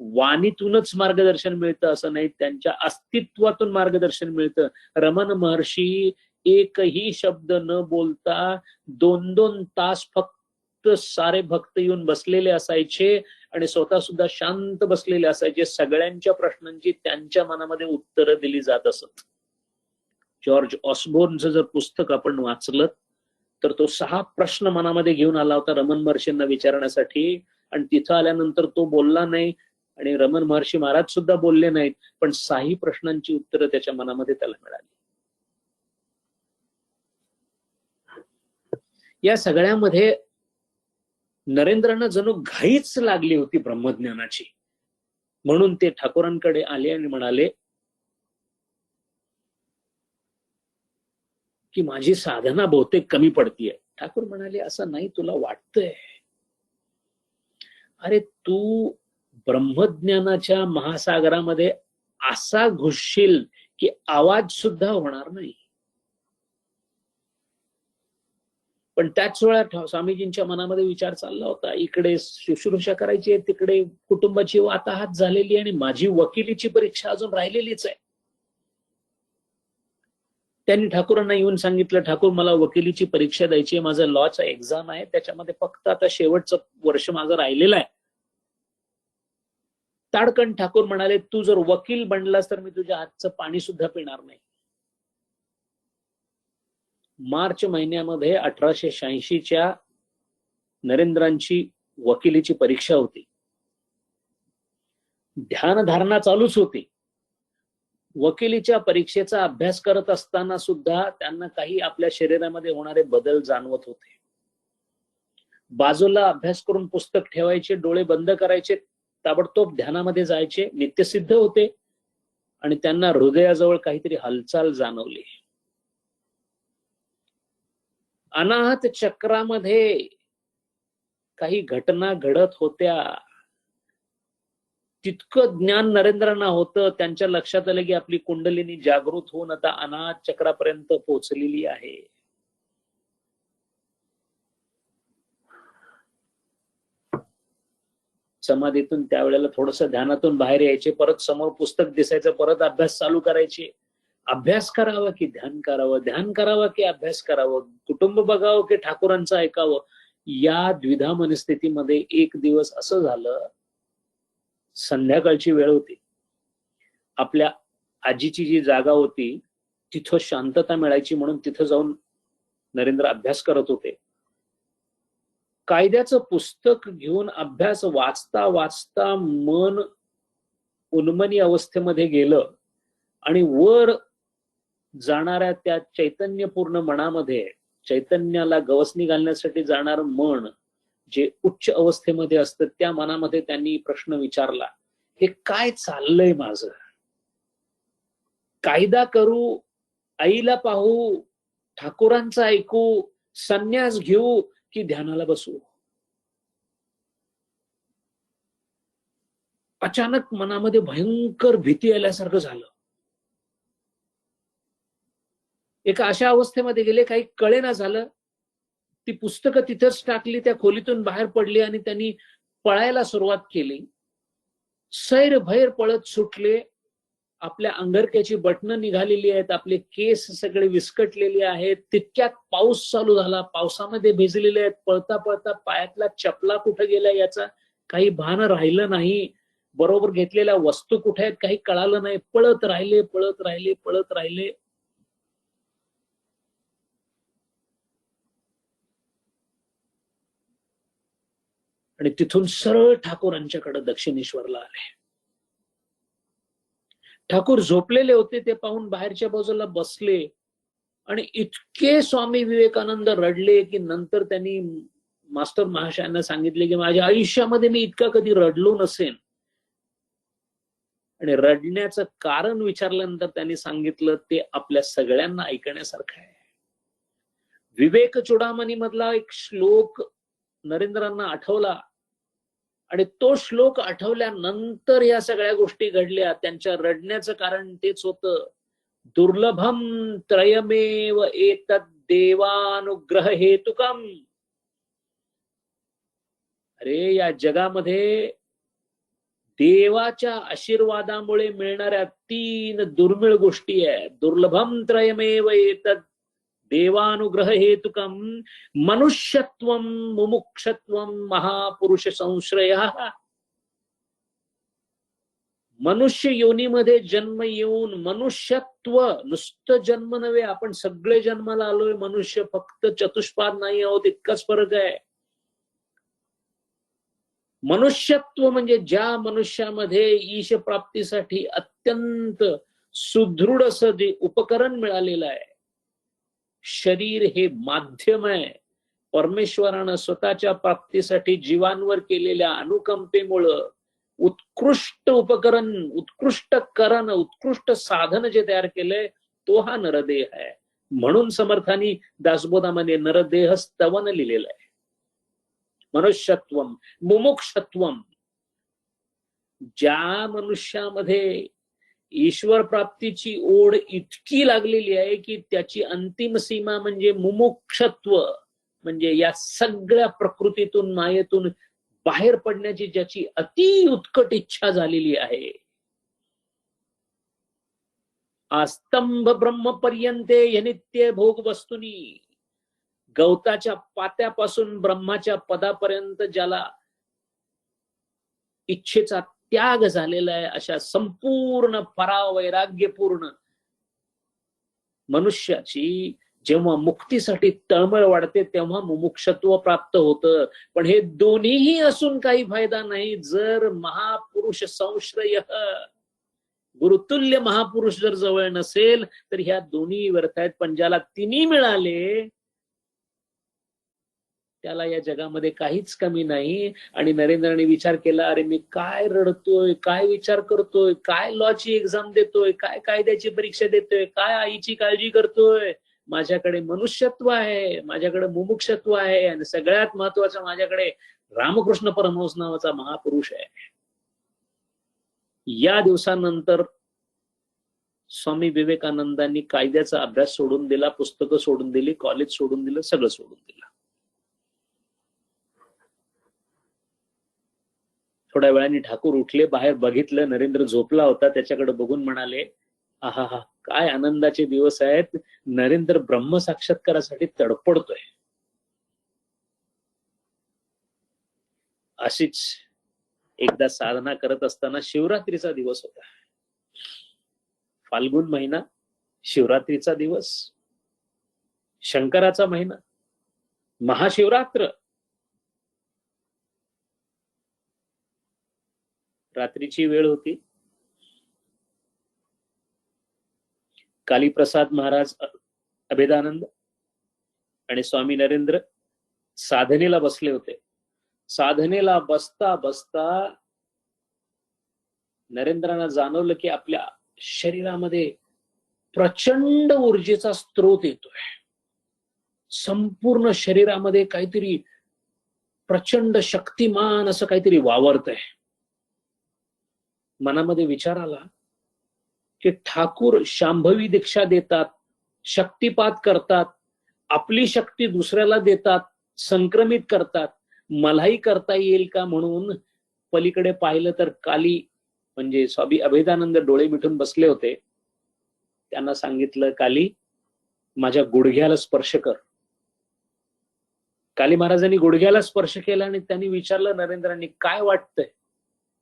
वाणीतूनच मार्गदर्शन मिळतं असं नाही, त्यांच्या अस्तित्वातून मार्गदर्शन मिळतं. रमण महर्षी एकही शब्द न बोलता 2-2 तास फक्त सारे भक्त येऊन बसलेले असायचे आणि स्वतः सुद्धा शांत बसलेले असायचे. सगळ्यांच्या प्रश्नांची त्यांच्या मनामध्ये उत्तरं दिली जात असत. जॉर्ज ऑसबोर्नचं जर पुस्तक आपण वाचलं तर तो 6 प्रश्न मनामध्ये घेऊन आला होता रमण महर्षींना विचारण्यासाठी, आणि तिथं आल्यानंतर तो बोलला नाही आणि रमण महर्षी महाराज सुद्धा बोलले नाहीत, पण 6 प्रश्नांची उत्तरं त्याच्या मनामध्ये त्याला मिळाली. या सगळ्यामध्ये नरेंद्रांना जणू घाईच लागली होती ब्रह्मज्ञानाची. म्हणून ते ठाकूरांकडे आले आणि म्हणाले की माझी साधना बहुतेक कमी पडतीये. ठाकूर म्हणाले, असं नाही तुला वाटतंय. अरे तू ब्रह्मज्ञानाच्या महासागरामध्ये असा घुसशील की आवाज सुद्धा होणार नाही. पण त्याच वेळा स्वामीजींच्या मनामध्ये विचार चालला होता, इकडे शुश्रूषा करायची आहे, तिकडे कुटुंबाची वाताहात झालेली आणि माझी वकिलीची परीक्षा अजून राहिलेलीच आहे. त्यांनी ठाकूरांना येऊन सांगितलं, ठाकूर मला वकिलीची परीक्षा द्यायची आहे, माझं लॉचा एक्झाम आहे, त्याच्यामध्ये फक्त आता शेवटचं वर्ष माझं राहिलेलं आहे. ताडकन ठाकूर म्हणाले, तू जर वकील बनलास तर मी तुझ्या हातचं पाणी सुद्धा पिणार नाही. मार्च महिन्यामध्ये 1886च्या नरेंद्रांची वकिलीची परीक्षा होती. ध्यानधारणा चालूच होती. वकिलीच्या परीक्षेचा अभ्यास करत असताना सुद्धा त्यांना काही आपल्या शरीरामध्ये होणारे बदल जाणवत होते. बाजूला अभ्यास करून पुस्तक ठेवायचे, डोळे बंद करायचे, ताबडतोब ध्यानामध्ये जायचे, नित्यसिद्ध होते आणि त्यांना हृदयाजवळ काहीतरी हालचाल जाणवली. अनाहत चक्रामध्ये काही घटना घडत होत्या. तितकं ज्ञान नरेंद्रांना होतं. त्यांच्या लक्षात आलं की आपली कुंडलिनी जागृत होऊन आता अनाहत चक्रापर्यंत पोहोचलेली आहे. समाधीतून त्यावेळेला थोडस ध्यानातून बाहेर यायचे, परत समोर पुस्तक दिसायचं, परत अभ्यास चालू करायचे. अभ्यास करावा की ध्यान करावं, ध्यान करावा की अभ्यास करावं, कुटुंब बघावं की ठाकूरांचं ऐकावं, या द्विधा मनस्थितीमध्ये एक दिवस असं झालं. संध्याकाळची वेळ होती. आपल्या आजीची जी जागा होती तिथं शांतता मिळायची म्हणून तिथं जाऊन नरेंद्र अभ्यास करत होते. कायद्याचं पुस्तक घेऊन अभ्यास वाचता वाचता मन उन्मनी अवस्थेमध्ये गेलं आणि वर जाणाऱ्या त्या चैतन्यपूर्ण मनामध्ये, चैतन्याला गवसणी घालण्यासाठी जाणार मन जे उच्च अवस्थेमध्ये असतं, त्या मनामध्ये त्यांनी प्रश्न विचारला, हे काय चाललंय माझं? कायदा करू, आईला पाहू, ठाकूरांचं ऐकू, संन्यास घेऊ की ध्यानाला बसू? अचानक मनामध्ये भयंकर भीती आल्यासारखं झालं. एका अशा अवस्थेमध्ये गेले, काही कळेना झालं. ती पुस्तकं तिथंच टाकली, त्या खोलीतून बाहेर पडली आणि त्यांनी पळायला सुरुवात केली. सैर भैर पळत सुटले. आपल्या अंगरक्याची बटणं निघालेली आहेत, आपले केस सगळे विस्कटलेले आहेत. तितक्यात पाऊस चालू झाला, पावसामध्ये भिजलेले आहेत. पळता पळता पायातला चपला कुठे गेला याचा काही भान राहिलं नाही. बरोबर घेतलेल्या वस्तू कुठे आहेत काही कळालं नाही. पळत राहिले, पळत राहिले, पळत राहिले. आणि तिथून सरळ ठाकूरांच्याकडे दक्षिणेश्वरला आले. ठाकूर झोपलेले होते, ते पाहून बाहेरच्या बाजूला बसले आणि इतके स्वामी विवेकानंद रडले की नंतर त्यांनी मास्टर महाशयांना सांगितले की माझ्या आयुष्यामध्ये मी इतका कधी रडलो नसेन. आणि रडण्याचं कारण विचारल्यानंतर त्यांनी सांगितलं, ते आपल्या सगळ्यांना ऐकण्यासारखं आहे. विवेक चुडामणी मधला एक श्लोक नरेंद्रांना आठवला आणि तो श्लोक आठवल्यानंतर या सगळ्या गोष्टी घडल्या. त्यांच्या रडण्याचं कारण तेच होतं, दुर्लभम त्रयमेव एतद् देवानुग्रह हेतुकम. अरे या जगामध्ये देवाच्या आशीर्वादामुळे मिळणाऱ्या 3 दुर्मिळ गोष्टी आहेत. दुर्लभम त्रयमेव एतद् देवानुग्रह हेतुकम मनुष्यत्वम मुमुक्षत्वम महापुरुष संश्रयः. मनुष्य योनीमध्ये जन्म येऊन मनुष्यत्व, नुसतं जन्म नव्हे, आपण सगळे जन्माला आलोय मनुष्य, फक्त चतुष्पाद नाही आहोत, इतकाच फरक आहे. मनुष्यत्व म्हणजे ज्या मनुष्यामध्ये ईश प्राप्तीसाठी अत्यंत सुदृढ असं जे उपकरण मिळालेलं आहे. शरीर हे माध्यम आहे. परमेश्वरानं स्वतःच्या प्राप्तीसाठी जीवांवर केलेल्या अनुकंपेमुळं उत्कृष्ट उपकरण, उत्कृष्ट करण, उत्कृष्ट साधन जे तयार केलंय तो हा नरदेह आहे. म्हणून समर्थांनी दासबोधामध्ये नरदेहस्तवन लिहिलेलं आहे. मनुष्यत्वम मुमुक्षत्वम. ज्या मनुष्यामध्ये ईश्वर प्राप्तीची ओढ इतकी लागलेली आहे की त्याची अंतिम सीमा म्हणजे मुमुक्षत्व, म्हणजे या सगळ्या प्रकृतीतून मायेतून बाहेर पडण्याची ज्याची अति उत्कट इच्छा झालेली आहे. आस्तंभ ब्रह्मपर्यंते यनित्य भोग वस्तुनी. गवताच्या पात्यापासून ब्रह्माच्या पदापर्यंत ज्याला इच्छेचा त्याग झालेला आहे, अशा संपूर्ण परावैराग्यपूर्ण मनुष्याची जेव्हा मुक्तीसाठी तळमळ वाढते तेव्हा मुमुक्षत्व प्राप्त होतं. पण हे दोन्हीही असून काही फायदा नाही जर महापुरुष संश्रय, गुरुतुल्य महापुरुष जर जवळ नसेल तर ह्या दोन्ही व्यर्थ आहेत. पण ज्याला तिन्ही मिळाले त्याला या जगामध्ये काहीच कमी नाही. आणि नरेंद्रने विचार केला, अरे मी काय रडतोय, काय विचार करतोय, काय लॉची एक्झाम देतोय, काय कायद्याची परीक्षा देतोय, काय आईची काळजी करतोय. माझ्याकडे मनुष्यत्व आहे, माझ्याकडे मुमुक्षत्व आहे, आणि सगळ्यात महत्वाचं माझ्याकडे रामकृष्ण परमहंस नावाचा महापुरुष आहे. या दिवसानंतर स्वामी विवेकानंदांनी कायद्याचा अभ्यास सोडून दिला, पुस्तकं सोडून दिली, कॉलेज सोडून दिलं, सगळं सोडून दिलं. थोड्या वेळाने ठाकूर उठले, बाहेर बघितलं, नरेंद्र झोपला होता. त्याच्याकडे बघून म्हणाले, आहा हा, काय आनंदाचे दिवस आहेत. नरेंद्र ब्रह्मसाक्षात्कारासाठी तडपडतोय. अशीच एकदा साधना करत असताना शिवरात्रीचा दिवस होता. फाल्गुन महिना, शिवरात्रीचा दिवस, शंकराचा महिना, महाशिवरात्र. रात्रीची वेळ होती. कालीप्रसाद महाराज, अभेदानंद आणि स्वामी नरेंद्र साधनेला बसले होते. साधनेला बसता बसता नरेंद्रांना जाणवलं की आपल्या शरीरामध्ये प्रचंड ऊर्जेचा स्रोत येतोय. संपूर्ण शरीरामध्ये काहीतरी प्रचंड शक्तिमान असं काहीतरी वावरतंय. मनामध्ये विचार आला की ठाकूर शांभवी दीक्षा देतात, शक्तिपात करतात, आपली शक्ती दुसऱ्याला देतात, संक्रमित करतात, मलाही करता येईल का. म्हणून पलीकडे पाहिलं तर काली म्हणजे स्वामी अभेदानंद डोळे मिटून बसले होते. त्यांना सांगितलं, काली माझ्या गुडघ्याला स्पर्श कर. काली महाराजांनी गुडघ्याला स्पर्श केला आणि त्यांनी विचारलं नरेंद्रांनी, काय वाटतंय.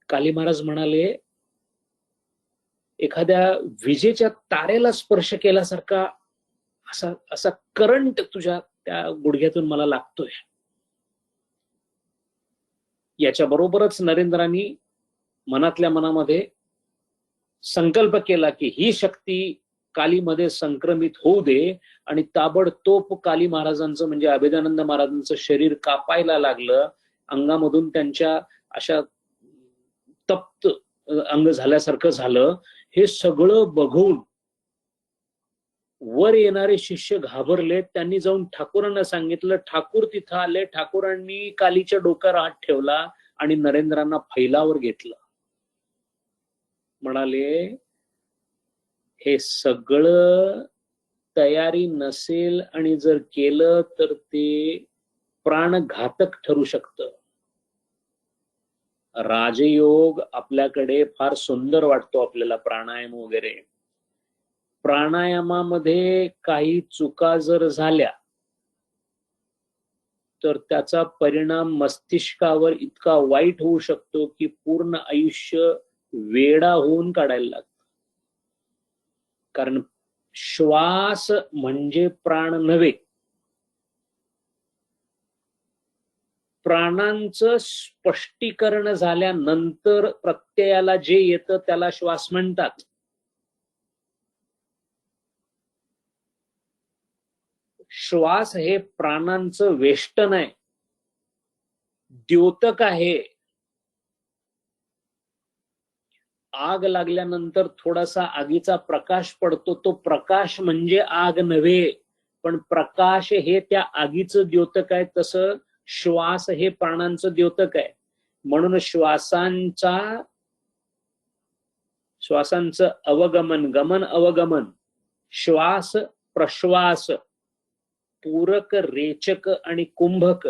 काली महाराज म्हणाले, एखाद्या विजेच्या तारेला स्पर्श केल्यासारखा असा असा करंट तुझ्या त्या गुडघ्यातून मला लागतोय. याच्या बरोबरच नरेंद्रांनी मनातल्या मनामध्ये संकल्प केला की ही शक्ती कालीमध्ये संक्रमित होऊ दे. आणि ताबडतोब काली महाराजांचं म्हणजे अभेदानंद महाराजांचं शरीर कापायला लागलं. अंगामधून त्यांच्या अशा तप्त अंग झाल्यासारखं झालं. हे सगळं बघून वर येणारे शिष्य घाबरले. त्यांनी जाऊन ठाकूरांना सांगितलं. ठाकूर तिथं आले. ठाकूरांनी कालीच्या डोक्यावर हात ठेवला आणि नरेंद्रांना फैलावर घेतलं. म्हणाले, हे सगळं तयारी नसेल आणि जर केलं तर ते प्राणघातक ठरू शकतं. राजयोग आपल्याकडे फार सुंदर वाटतो आपल्याला, प्राणायाम वगैरे. प्राणायामामध्ये काही चुका जर झाल्या तर त्याचा परिणाम मस्तिष्कावर इतका वाईट होऊ शकतो की पूर्ण आयुष्य वेडा होऊन काढायला लागतं. कारण श्वास म्हणजे प्राण नव्हे. प्राणांचं स्पष्टीकरण झाल्यानंतर प्रत्ययाला जे येतं त्याला श्वास म्हणतात. श्वास हे प्राणांचं वेष्टन आहे, द्योतक आहे. आग लागल्यानंतर थोडासा आगीचा प्रकाश पडतो, तो प्रकाश म्हणजे आग नव्हे, पण प्रकाश हे त्या आगीचं द्योतक आहे. तसं श्वास हे प्राणांचं द्योतक आहे. म्हणून श्वासांचं अवगमन, गमन अवगमन, श्वास प्रश्वास, पूरक रेचक आणि कुंभक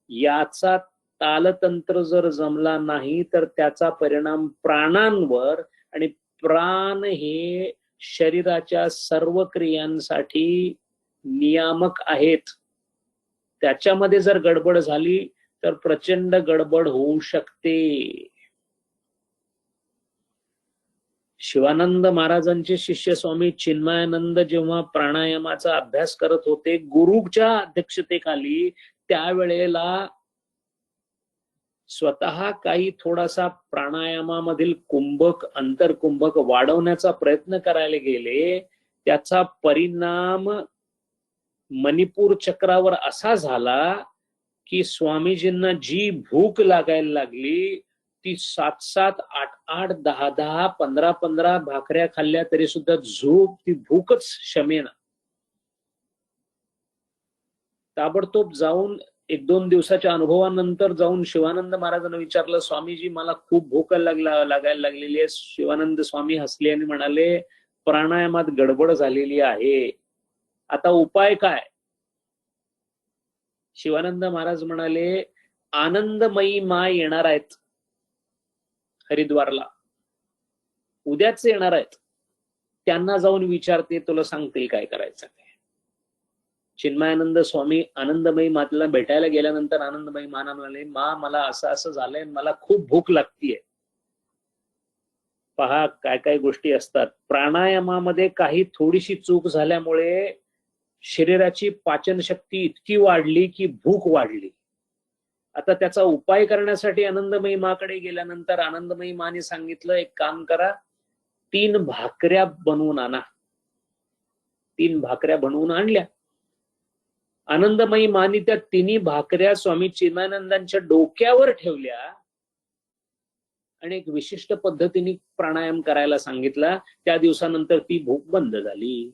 याचा तालतंत्र जर जमला नाही तर त्याचा परिणाम प्राणांवर, आणि प्राण हे शरीराच्या सर्व क्रियांसाठी नियामक आहेत. त्याच्यामध्ये जर गडबड झाली तर प्रचंड गडबड होऊ शकते. शिवानंद महाराजांचे शिष्य स्वामी चिन्मयानंद जेव्हा प्राणायामाचा अभ्यास करत होते गुरुच्या अध्यक्षतेखाली, त्यावेळेला स्वतः काही थोडासा प्राणायामामधील कुंभक, अंतरकुंभक वाढवण्याचा प्रयत्न करायला गेले. त्याचा परिणाम मणिपूर चक्रावर असा झाला की स्वामीजींना जी भूक लागायला लागली ती 7-7, 8-8, 10-10, 15-15 भाकऱ्या खाल्ल्या तरी सुद्धा ती भूकच शमेना. ताबडतोब जाऊन 1-2 दिवसाच्या अनुभवानंतर जाऊन शिवानंद महाराजांना विचारलं, स्वामीजी मला खूप भूक लागायला लागलेली आहे. शिवानंद स्वामी हसले आणि म्हणाले, प्राणायामात गडबड झालेली आहे, आता उपाय काय? शिवानंद महाराज म्हणाले, आनंदमयी माय येणार आहेत हरिद्वारला, उद्याच येणार आहेत, त्यांना जाऊन विचारते, तुला सांगतील काय करायचं. चिन्मयानंद स्वामी आनंदमयी मातेला भेटायला गेल्यानंतर आनंदमयी माना म्हणाले, मा मला असं असं झालंय, मला खूप भूक लागतीये. पहा काय काय गोष्टी असतात. प्राणायामामध्ये काही थोडीशी चूक झाल्यामुळे शरीराची पाचन शक्ती इतकी वाढली की भूक वाढली. आता त्याचा उपाय करण्यासाठी आनंदमयी माकडे गेल्यानंतर आनंदमयी माने सांगितलं, एक काम करा, 3 भाकऱ्या बनवून आणा. 3 भाकऱ्या बनवून आणल्या. आनंदमयी मानी त्या 3 भाकऱ्या स्वामी चिन्मयानंदांच्या डोक्यावर ठेवल्या आणि एक विशिष्ट पद्धतीने प्राणायाम करायला सांगितला. त्या दिवसानंतर ती भूक बंद झाली.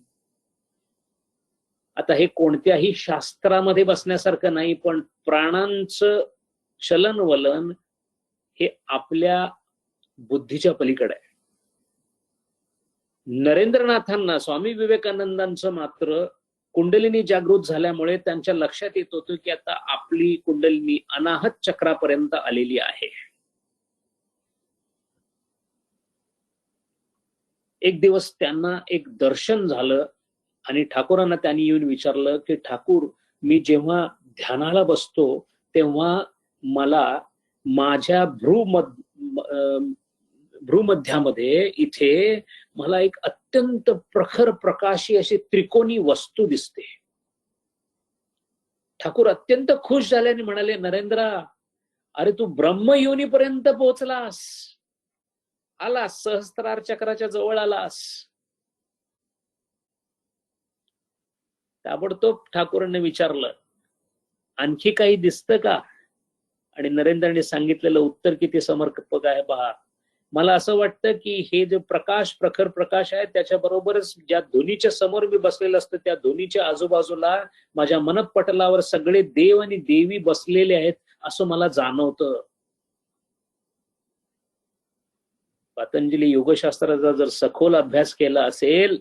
आता हे कोणत्याही शास्त्रामध्ये बसण्यासारखं नाही, पण प्राणांचं चलन वलन हे आपल्या बुद्धीच्या पलीकडे आहे. नरेंद्रनाथांना, स्वामी विवेकानंदांचं मात्र कुंडलिनी जागृत झाल्यामुळे त्यांच्या लक्षात येत होतं की आता आपली कुंडलिनी अनाहत चक्रापर्यंत आलेली आहे. एक दिवस त्यांना एक दर्शन झालं आणि ठाकूरांना त्यांनी येऊन विचारलं की ठाकूर, मी जेव्हा ध्यानाला बसतो तेव्हा मला माझ्या भ्रूमध्यामध्ये इथे मला एक अत्यंत प्रखर प्रकाशी अशी त्रिकोणी वस्तू दिसते. ठाकूर अत्यंत खुश झाले आणि म्हणाले, नरेंद्रा, अरे तू ब्रह्मयोनीपर्यंत पोहोचलास, आलास, सहस्त्रार चक्राच्या जवळ आलास. ताबडतोब ठाकूरांनी विचारलं, आणखी काही दिसतं का? आणि नरेंद्रांनी सांगितलेलं उत्तर किती समर्पक आहे पहा. मला असं वाटतं की हे जे प्रकाश, प्रखर प्रकाश आहे, त्याच्याबरोबरच ज्या धुनीच्या समोर मी बसलेलं असतं त्या धुनीच्या आजूबाजूला माझ्या मनपटलावर सगळे देव आणि देवी बसलेले आहेत असं मला जाणवतं. पतंजली योगशास्त्राचा जर सखोल अभ्यास केला असेल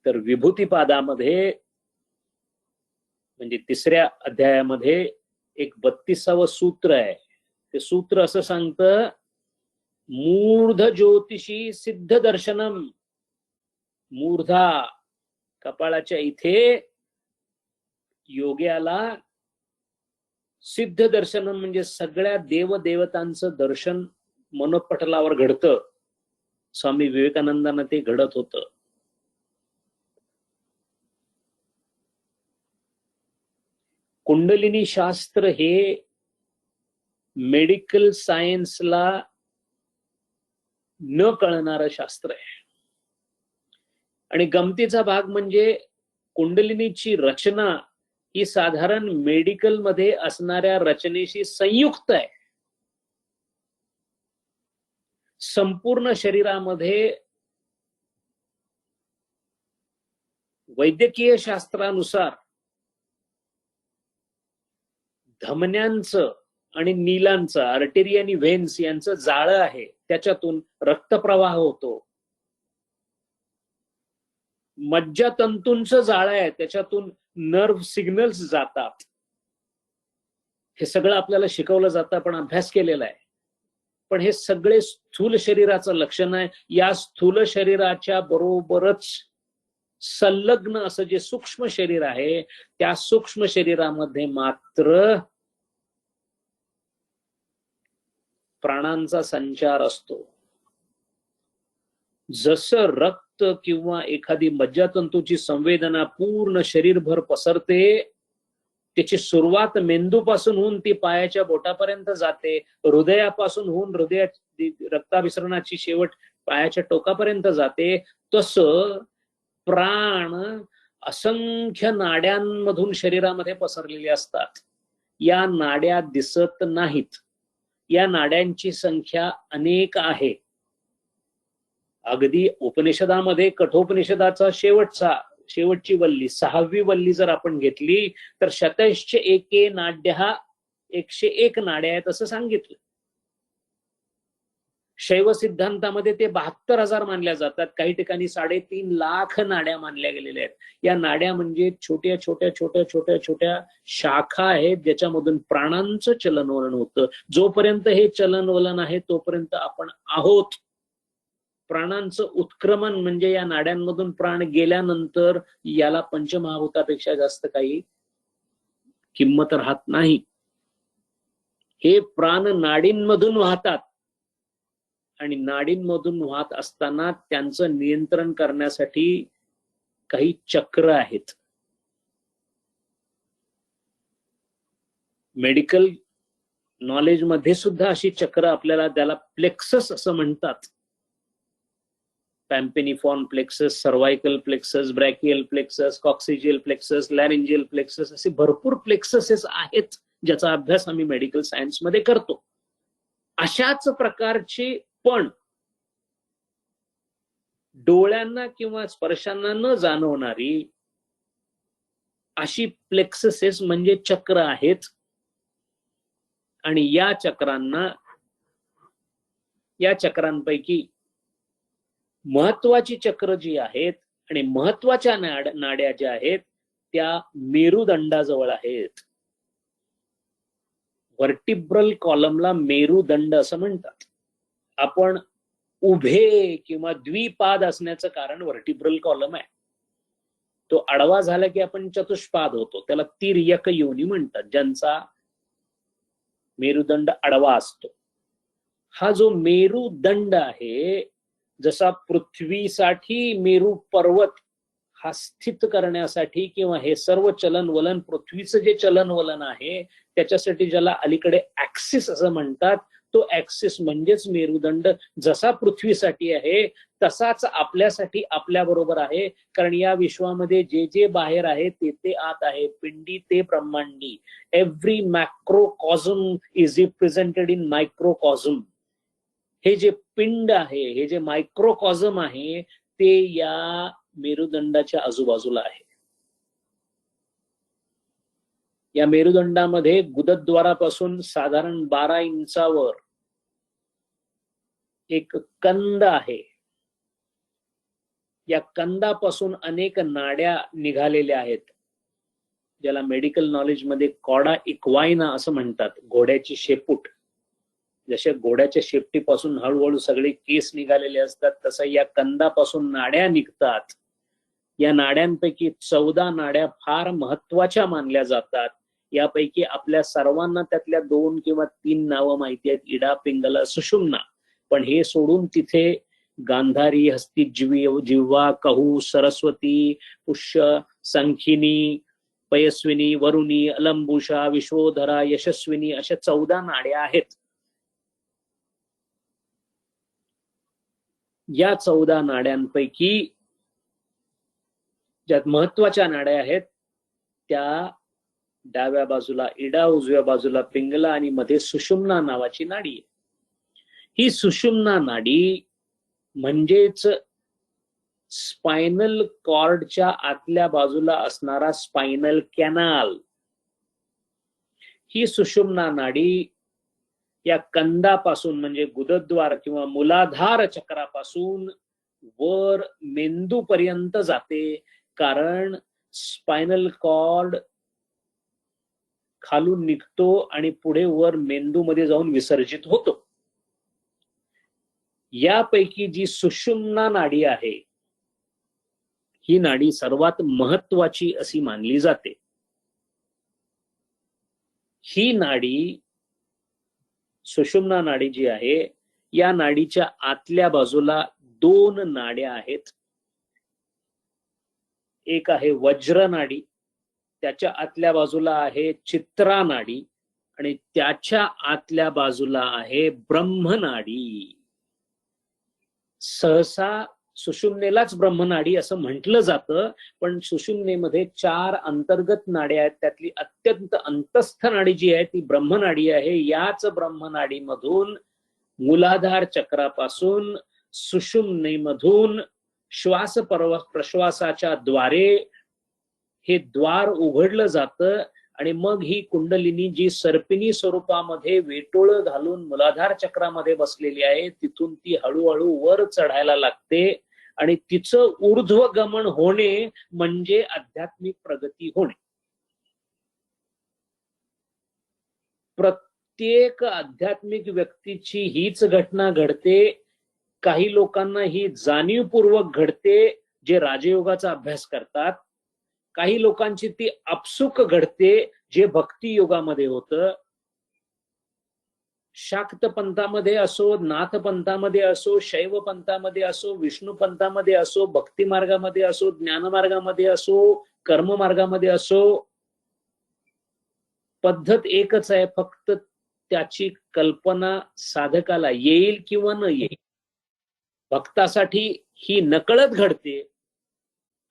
तर विभूतिपादामध्ये म्हणजे 3ऱ्या अध्यायामध्ये एक 32वं सूत्र आहे. ते सूत्र असं सांगतं, मूर्ध ज्योतिषी सिद्ध दर्शनम. मूर्धा कपाळाच्या इथे योग्याला सिद्ध दर्शनम म्हणजे सगळ्या देवदेवतांचं दर्शन मनोपटलावर घडतं. स्वामी विवेकानंदांना ते घडत होतं. कुंडलिनी शास्त्र हे मेडिकल सायन्सला न कळणारं शास्त्र आहे. आणि गमतीचा भाग म्हणजे कुंडलिनीची रचना ही साधारण मेडिकल मध्ये असणाऱ्या रचनेशी संयुक्त आहे. संपूर्ण शरीरामध्ये वैद्यकीय शास्त्रानुसार धमन्यांचं आणि नीलांचं, आर्टरी आणि व्हेन्स यांचं जाळं आहे, त्याच्यातून रक्तप्रवाह होतो. मज्जातंतूंचं जाळं आहे, त्याच्यातून नर्व्ह सिग्नल्स जातात. हे सगळं आपल्याला शिकवलं जातं, आपण अभ्यास केलेला आहे. पण हे सगळे स्थूल शरीराचं लक्षण आहे. या स्थूल शरीराच्या बरोबरच संलग्न असं जे सूक्ष्म शरीर आहे, त्या सूक्ष्म शरीरामध्ये मात्र प्राणांचा संचार असतो. जसं रक्त किंवा एखादी मज्जातंतूची संवेदना पूर्ण शरीरभर पसरते, त्याची सुरुवात मेंदूपासून होऊन ती पायाच्या बोटापर्यंत जाते, हृदयापासून होऊन रक्ताभिसरणाची शेवट पायाच्या टोकापर्यंत जाते, तसं प्राण असंख्य नाड्यांमधून शरीरामध्ये पसरलेले असतात. या नाड्या दिसत नाहीत. या नाड्यांची संख्या अनेक आहे. अगदी उपनिषदामध्ये कठोपनिषदाचा शेवटची वल्ली 6वी वल्ली जर आपण घेतली तर शतैश्च एके नाड्यः 101 नाड्या आहेत असं सांगितलं. शैव सिद्धांतामध्ये ते 72,000 मानल्या जातात. काही ठिकाणी 3.5 लाख नाड्या मानल्या गेलेल्या आहेत. या नाड्या म्हणजे छोट्या छोट्या छोट्या छोट्या छोट्या शाखा आहेत ज्याच्यामधून प्राणांचं चलनवलन होतं. जोपर्यंत हे चलनवलन आहे तोपर्यंत आपण आहोत. प्राणांचं उत्क्रमण म्हणजे या नाड्यांमधून प्राण गेल्यानंतर याला पंचमहाभूतापेक्षा जास्त काही किंमत राहत नाही. हे प्राण नाडींमधून वाहतात आणि नाडींमधून वाहत असताना त्यांचं नियंत्रण करण्यासाठी काही चक्र आहेत. मेडिकल नॉलेज मध्ये सुद्धा अशी चक्र आपल्याला, त्याला प्लेक्सस असं म्हणतात. Pampiniform plexus, cervical plexus, brachial plexus, coccygeal plexus, laryngeal plexus, असे भरपूर प्लेक्ससेस आहेत ज्याचा अभ्यास आम्ही मेडिकल सायन्स मध्ये करतो. अशाच प्रकारचे पण डोळ्यांना किंवा स्पर्शांना न जाणवणारी अशी प्लेक्ससेस म्हणजे चक्र आहेत. आणि या चक्रांपैकी महत्वाची चक्र जी आहेत आणि महत्वाच्या नाड्या ज्या आहेत त्या मेरुदंडाजवळ आहेत. व्हर्टिब्रल कॉलमला मेरुदंड असं म्हणतात. आपण उभे किंवा द्विपाद असण्याचं कारण व्हर्टिब्रल कॉलम आहे. तो आडवा झाला की आपण चतुष्पाद होतो, त्याला तिर्यक योनी म्हणतात, ज्यांचा मेरुदंड आडवा असतो. हा जो मेरुदंड आहे, जसा पृथ्वीसाठी मेरू पर्वत हा स्थित करण्यासाठी किंवा हे सर्व चलनवलन, पृथ्वीचं जे चलनवलन आहे त्याच्यासाठी ज्याला अलीकडे ऍक्सिस असं म्हणतात, तो ऍक्सिस म्हणजेच मेरुदंड जसा पृथ्वीसाठी आहे तसाच आपल्यासाठी आपल्या बरोबर आहे. कारण या विश्वामध्ये जे जे बाहेर आहे ते ते आत आहे. पिंडी ते ब्रह्मांडी. Every macrocosm is represented in microcosm. हे जे पिंड आहे, हे जे मायक्रोकॉझम आहे ते या मेरुदंडाच्या आजूबाजूला आहे. या मेरुदंडामध्ये गुदद्वारापासून साधारण 12 इंचावर एक कंद आहे. या कंदापासून अनेक नाड्या निघालेल्या आहेत, ज्याला मेडिकल नॉलेज मध्ये कॉडा इक्वाइना असं म्हणतात. घोड्याची शेपूट. जसे घोड्याच्या शेपटीपासून हळूहळू सगळे केस निघालेले असतात, तसं या कंदापासून नाड्या निघतात. या नाड्यांपैकी 14 नाड्या फार महत्वाच्या मानल्या जातात. यापैकी आपल्या सर्वांना त्यातल्या 2 किंवा 3 नावं माहिती आहेत, इडा, पिंगला, सुषुम्ना. पण हे सोडून तिथे गांधारी, हस्ती, जिव्हा, कहू, सरस्वती, पुष्य, संखिनी, पयस्विनी, वरुणी, अलंबुषा, विश्वोधरा, यशस्विनी अशा 14 नाड्या आहेत. या 14 नाड्यांपैकी ज्यात महत्वाच्या नाड्या आहेत त्या डाव्या बाजूला इडा, उजव्या बाजूला पिंगला आणि मध्ये सुषुम्ना नावाची नाडी आहे. ही सुषुम्ना नाडी म्हणजेच स्पायनल कॉर्डच्या आतल्या बाजूला असणारा स्पायनल कॅनाल, ही सुषुम्ना नाडी या कंदापासून म्हणजे गुदद्वार किंवा मूलाधार चक्रापासून वर मेंदू पर्यंत जाते. कारण स्पायनल कॉर्ड खालून निघतो आणि पुढे वर मेंदूमध्ये जाऊन विसर्जित होतो. यापैकी जी सुषुम्ना नाडी आहे ही नाडी सर्वात महत्वाची अशी मानली जाते. ही नाडी, सुषुम्ना नाडी जी आहे, या नाडीच्या आतल्या बाजूला 2 नाड्या आहेत. एक आहे वज्र नाडी, त्याच्या आतल्या बाजूला आहे चित्रा नाडी आणि त्याच्या आतल्या बाजूला आहे ब्रह्मनाडी. सहसा सुषुम्नेलाच ब्रह्मनाडी असं म्हटलं जातं, पण सुषुम्नेमध्ये 4 अंतर्गत नाड्या आहेत. त्यातली अत्यंत अंतस्थ नाडी जी आहे ती ब्रह्मनाडी आहे. याच ब्रह्मनाडीमधून मूलाधार चक्रापासून सुषुम्नेमधून श्वास प्रश्वासाच्या द्वारे हे द्वार उघडलं जातं आणि मग ही कुंडलिनी जी सर्पिणी स्वरूपामध्ये वेटोळ घालून मूलाधार चक्रामध्ये बसलेली आहे, तिथून ती हळूहळू वर चढायला लागते आणि तिचं ऊर्ध्वगमन होणे म्हणजे आध्यात्मिक प्रगती होणे. प्रत्येक आध्यात्मिक व्यक्तीची हीच घटना घडते. काही लोकांना ही जाणीवपूर्वक घडते जे राजयोगाचा अभ्यास करतात. काही लोकांची ती आपसुक घडते जे भक्ती योगामध्ये होतं. शाक्त पंथामध्ये असो, नाथ पंथामध्ये असो, शैव पंथामध्ये असो, विष्णू पंथामध्ये असो, भक्ती मार्गामध्ये असो, ज्ञान मार्गामध्ये असो, कर्म मार्गामध्ये असो, पद्धत एकच आहे. फक्त त्याची कल्पना साधकाला येईल किंवा न येईल. भक्तासाठी ही नकळत घडते,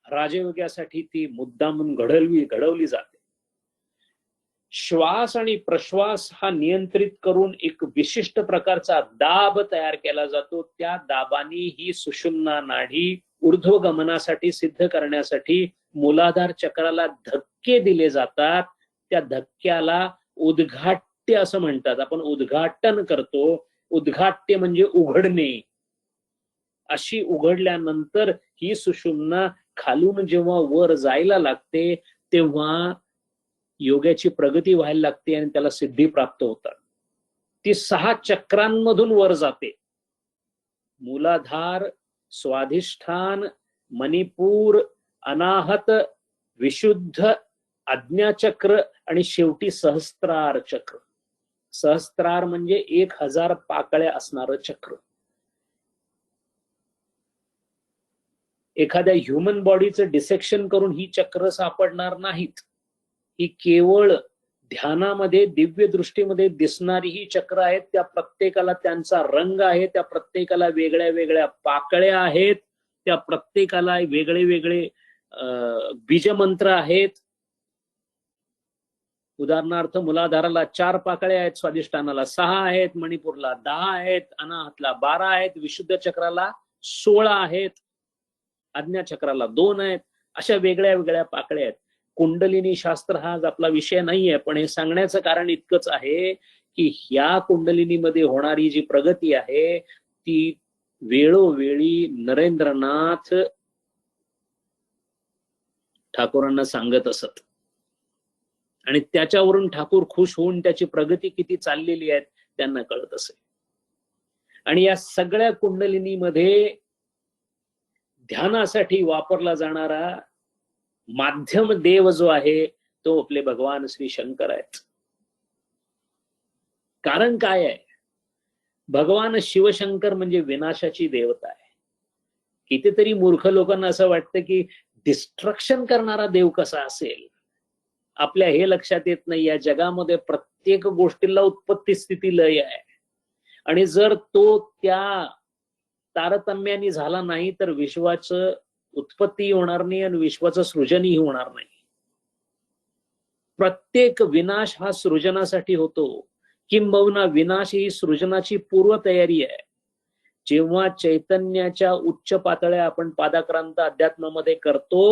राजयोग्यासाठी ती मुद्दामून घडवली जाते. श्वास आणि प्रश्वास हा नियंत्रित करून एक विशिष्ट प्रकारचा दाब तयार केला जातो. त्या दाबाने ही सुषुम्ना नाडी ऊर्ध्वगमनासाठी सिद्ध करण्यासाठी मूलाधार चक्राला धक्के दिले जातात. त्या धक्क्याला उद्घाट्य असं म्हणतात. आपण उद्घाटन करतो. उद्घाट्य म्हणजे उघडणे. अशी उघडल्यानंतर ही सुषुम्ना खालून जेव्हा वर जायला लागते तेव्हा योगाची प्रगती व्हायला लागते आणि त्याला सिद्धी प्राप्त होतात. ती 6 चक्रांमधून वर जाते. मूलाधार, स्वाधिष्ठान, मणिपूर, अनाहत, विशुद्ध, आज्ञाचक्र आणि शेवटी सहस्त्रार चक्र. सहस्त्रार म्हणजे 1000 पाकळ्या असणारं चक्र. एखाद्या ह्युमन बॉडीचं डिसेक्शन करून ही चक्र सापडणार नाहीत. ही केवळ ध्यानामध्ये, दिव्य दृष्टीमध्ये दिसणारी ही चक्र आहेत. त्या प्रत्येकाला त्यांचा रंग आहे. त्या प्रत्येकाला वेगळ्या वेगळ्या पाकळ्या आहेत. त्या प्रत्येकाला वेगळे वेगळे बीजमंत्र आहेत. उदाहरणार्थ मूलाधाराला 4 पाकळ्या आहेत, स्वाधिष्ठानाला 6 आहेत, मणिपूरला 10 आहेत, अनाहतला 12 आहेत, विशुद्ध चक्राला 16 आहेत, आज्ञा चक्राला 2 आहेत. अशा वेगळ्या वेगळ्या पाकळ्या आहेत. कुंडलिनी शास्त्र हा आपला विषय नाहीये, पण हे सांगण्याचं कारण इतकंच आहे की ह्या कुंडलिनीमध्ये होणारी जी प्रगती आहे ती वेळोवेळी नरेंद्रनाथ ठाकूरांना सांगत असत आणि त्याच्यावरून ठाकूर खुश होऊन त्याची प्रगती किती चाललेली आहे त्यांना कळत असे. आणि या सगळ्या कुंडलिनीमध्ये ध्यानासाठी वापरला जाणारा माध्यम देव जो आहे तो आपले भगवान श्री शंकर आहेत. कारण काय आहे? भगवान शिवशंकर म्हणजे विनाशाची देवता आहे. कितीतरी मूर्ख लोकांना असं वाटतं की डिस्ट्रक्शन करणारा देव कसा असेल. आपल्या हे लक्षात येत नाही या जगामध्ये प्रत्येक गोष्टीला उत्पत्ती स्थिती लय आहे आणि जर तो त्या तारतम्याने झाला नाही तर विश्वाचं उत्पत्ती होणार नाही आणि विश्वाचं सृजनही होणार नाही. प्रत्येक विनाश हा सृजनासाठी होतो. किंबहुना विनाश ही सृजनाची पूर्वतयारी आहे. जेव्हा चैतन्याच्या उच्च पातळ्या आपण पादाक्रांत अध्यात्मामध्ये करतो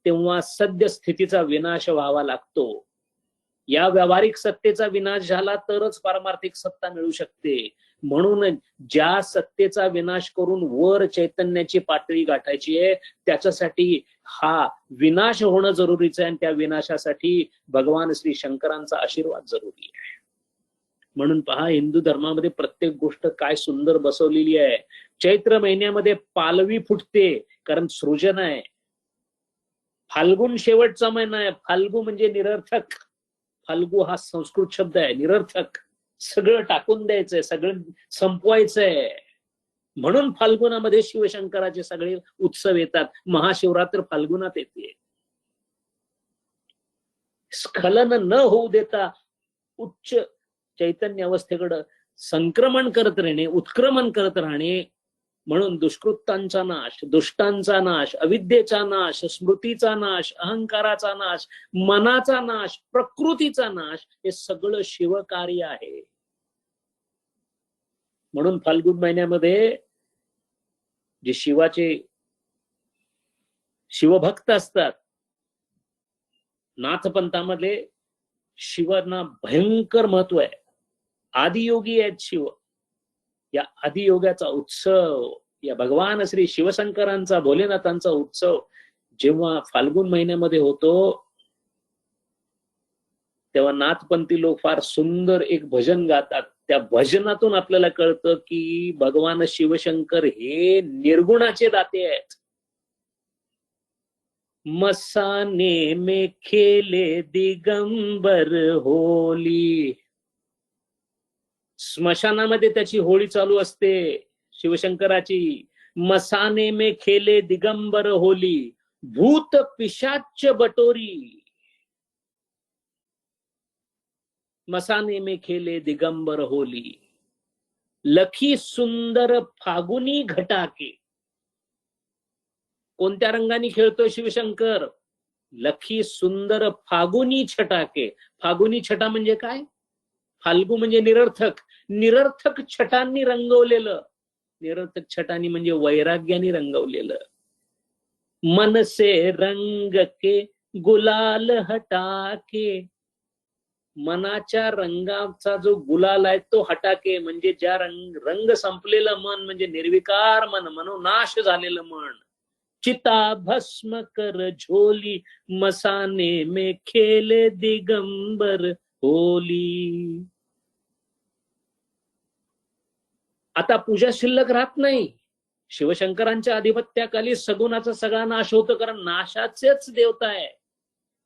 तेव्हा सद्य स्थितीचा विनाश व्हावा लागतो. या व्यावहारिक सत्तेचा विनाश झाला तरच पारमार्थिक सत्ता मिळू शकते. म्हणून ज्या सत्तेचा विनाश करून वर चैतन्याची पातळी गाठायची आहे त्याच्यासाठी हा विनाश होणं जरुरीचं आहे आणि त्या विनाशासाठी भगवान श्री शंकरांचा आशीर्वाद जरुरी आहे. म्हणून पहा, हिंदू धर्मामध्ये प्रत्येक गोष्ट काय सुंदर बसवलेली आहे. चैत्र महिन्यामध्ये पालवी फुटते कारण सृजन आहे. फाल्गुन शेवटचा महिना आहे. फाल्गू म्हणजे निरर्थक. फाल्गू हा संस्कृत शब्द आहे, निरर्थक. सगळं टाकून द्यायचंय, सगळं संपवायचंय. म्हणून फाल्गुनामध्ये शिवशंकराचे सगळे उत्सव येतात. महाशिवरात्र फाल्गुनात येते. स्खलन न होऊ देता उच्च चैतन्य अवस्थेकडे संक्रमण करत राहणे, उत्क्रमण करत राहणे. म्हणून दुष्कृत्यांचा नाश, दुष्टांचा नाश, अविद्येचा नाश, स्मृतीचा नाश, अहंकाराचा नाश, मनाचा नाश, प्रकृतीचा नाश हे सगळं शिवकार्य आहे. म्हणून फाल्गुन महिन्यामध्ये जे शिवभक्त असतात, नाथपंथामध्ये शिवांना भयंकर महत्व आहे. आदियोगी आहेत शिव. या आदियोगाचा उत्सव, या भगवान श्री शिवशंकरांचा, भोलेनाथांचा उत्सव जेव्हा फाल्गुन महिन्यामध्ये होतो तेव्हा नाथपंथी लोक फार सुंदर एक भजन गातात. त्या भजनातून आपल्याला कळतं की भगवान शिवशंकर हे निर्गुणाचे दाते आहेत. मसाने में खेले दिगंबर होली. स्मशानामध्ये त्याची होळी चालू असते शिवशंकराची. मसाने में खेले दिगंबर होली, भूत पिशाच बटोरी. मसाने में खेले दिगंबर होली, लखी सुंदर फागुनी घटाके. कोणत्या रंगाने खेळतोय शिवशंकर? लखी सुंदर फागुनी छटाके. फागुनी छटा म्हणजे काय? फाल्गू म्हणजे निरर्थक. निरर्थक छटांनी रंगवलेलं. निरर्थक छटांनी म्हणजे वैराग्याने रंगवलेलं. मन से रंग के गुलाल हटाके. मनाच्या रंगाचा जो गुलाल आहे तो हटाके म्हणजे ज्या रंग संपलेलं मन म्हणजे निर्विकार मन, मनोनाश झालेलं मन. चिता भस्म कर झोली, मसाने में खेले दिगंबर होली. आता पूजा शिल्लक राहत नाही. शिवशंकरांच्या आधिपत्याखाली सगुणाचा सगळा नाश होतो कारण नाशाचेच देवता आहे.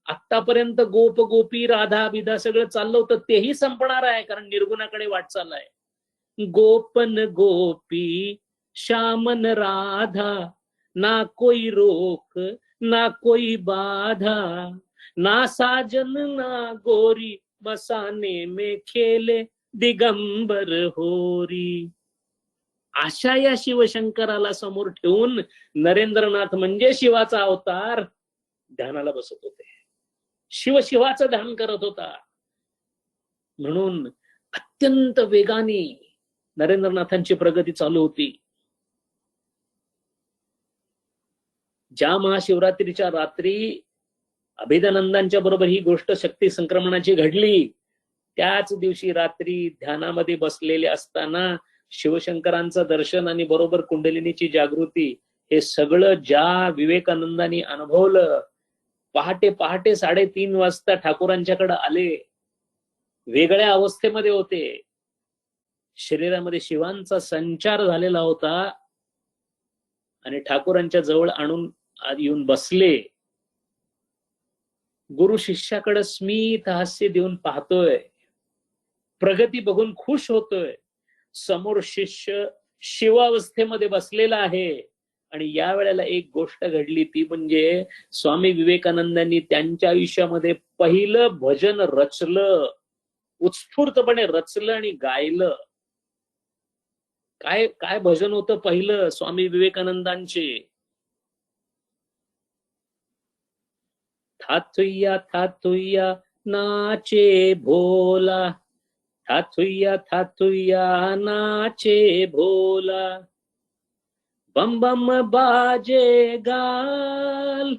आतापर्यंत गोप गोपी राधा बिधा सगळं चाललं होतं तेही संपणार आहे कारण निर्गुणाकडे वाटचाल आहे. गोपन गोपी श्यामन राधा, ना कोई रोक ना कोई बाधा, ना साजन ना गोरी, मसाने में खेले दिगंबर होरी. अशा या शिवशंकराला समोर ठेवून नरेंद्रनाथ म्हणजे शिवाचा अवतार ध्यानाला बसत होते. शिवाचं ध्यान करत होता. म्हणून अत्यंत वेगाने नरेंद्रनाथांची प्रगती चालू होती. ज्या महाशिवरात्रीच्या रात्री अभेदानंदांच्या बरोबर ही गोष्ट शक्ती संक्रमणाची घडली त्याच दिवशी रात्री ध्यानामध्ये बसलेले असताना शिवशंकरांचं दर्शन आणि बरोबर कुंडलिनीची जागृती हे सगळं ज्या विवेकानंदांनी अनुभवलं. पहाटे 3:30 वाजता ठाकूरांच्याकडे आले. वेगळ्या अवस्थेमध्ये होते. शरीरामध्ये शिवांचा संचार झालेला होता आणि ठाकूरांच्या जवळ आणून येऊन बसले. गुरु शिष्याकडे स्मित हास्य देऊन पाहतोय. प्रगती बघून खुश होतोय. समोर शिष्य शिवावस्थेमध्ये बसलेला आहे आणि या वेळेला एक गोष्ट घडली ती म्हणजे स्वामी विवेकानंदांनी त्यांच्या आयुष्यामध्ये पहिलं भजन रचलं. उत्स्फूर्तपणे रचलं आणि गायलं. काय काय भजन होतं पहिलं स्वामी विवेकानंदांचे? थाथुय्या थाथुय्या नाचे भोला, थाथुया नाचे भोला, बम बम बाजे गाल,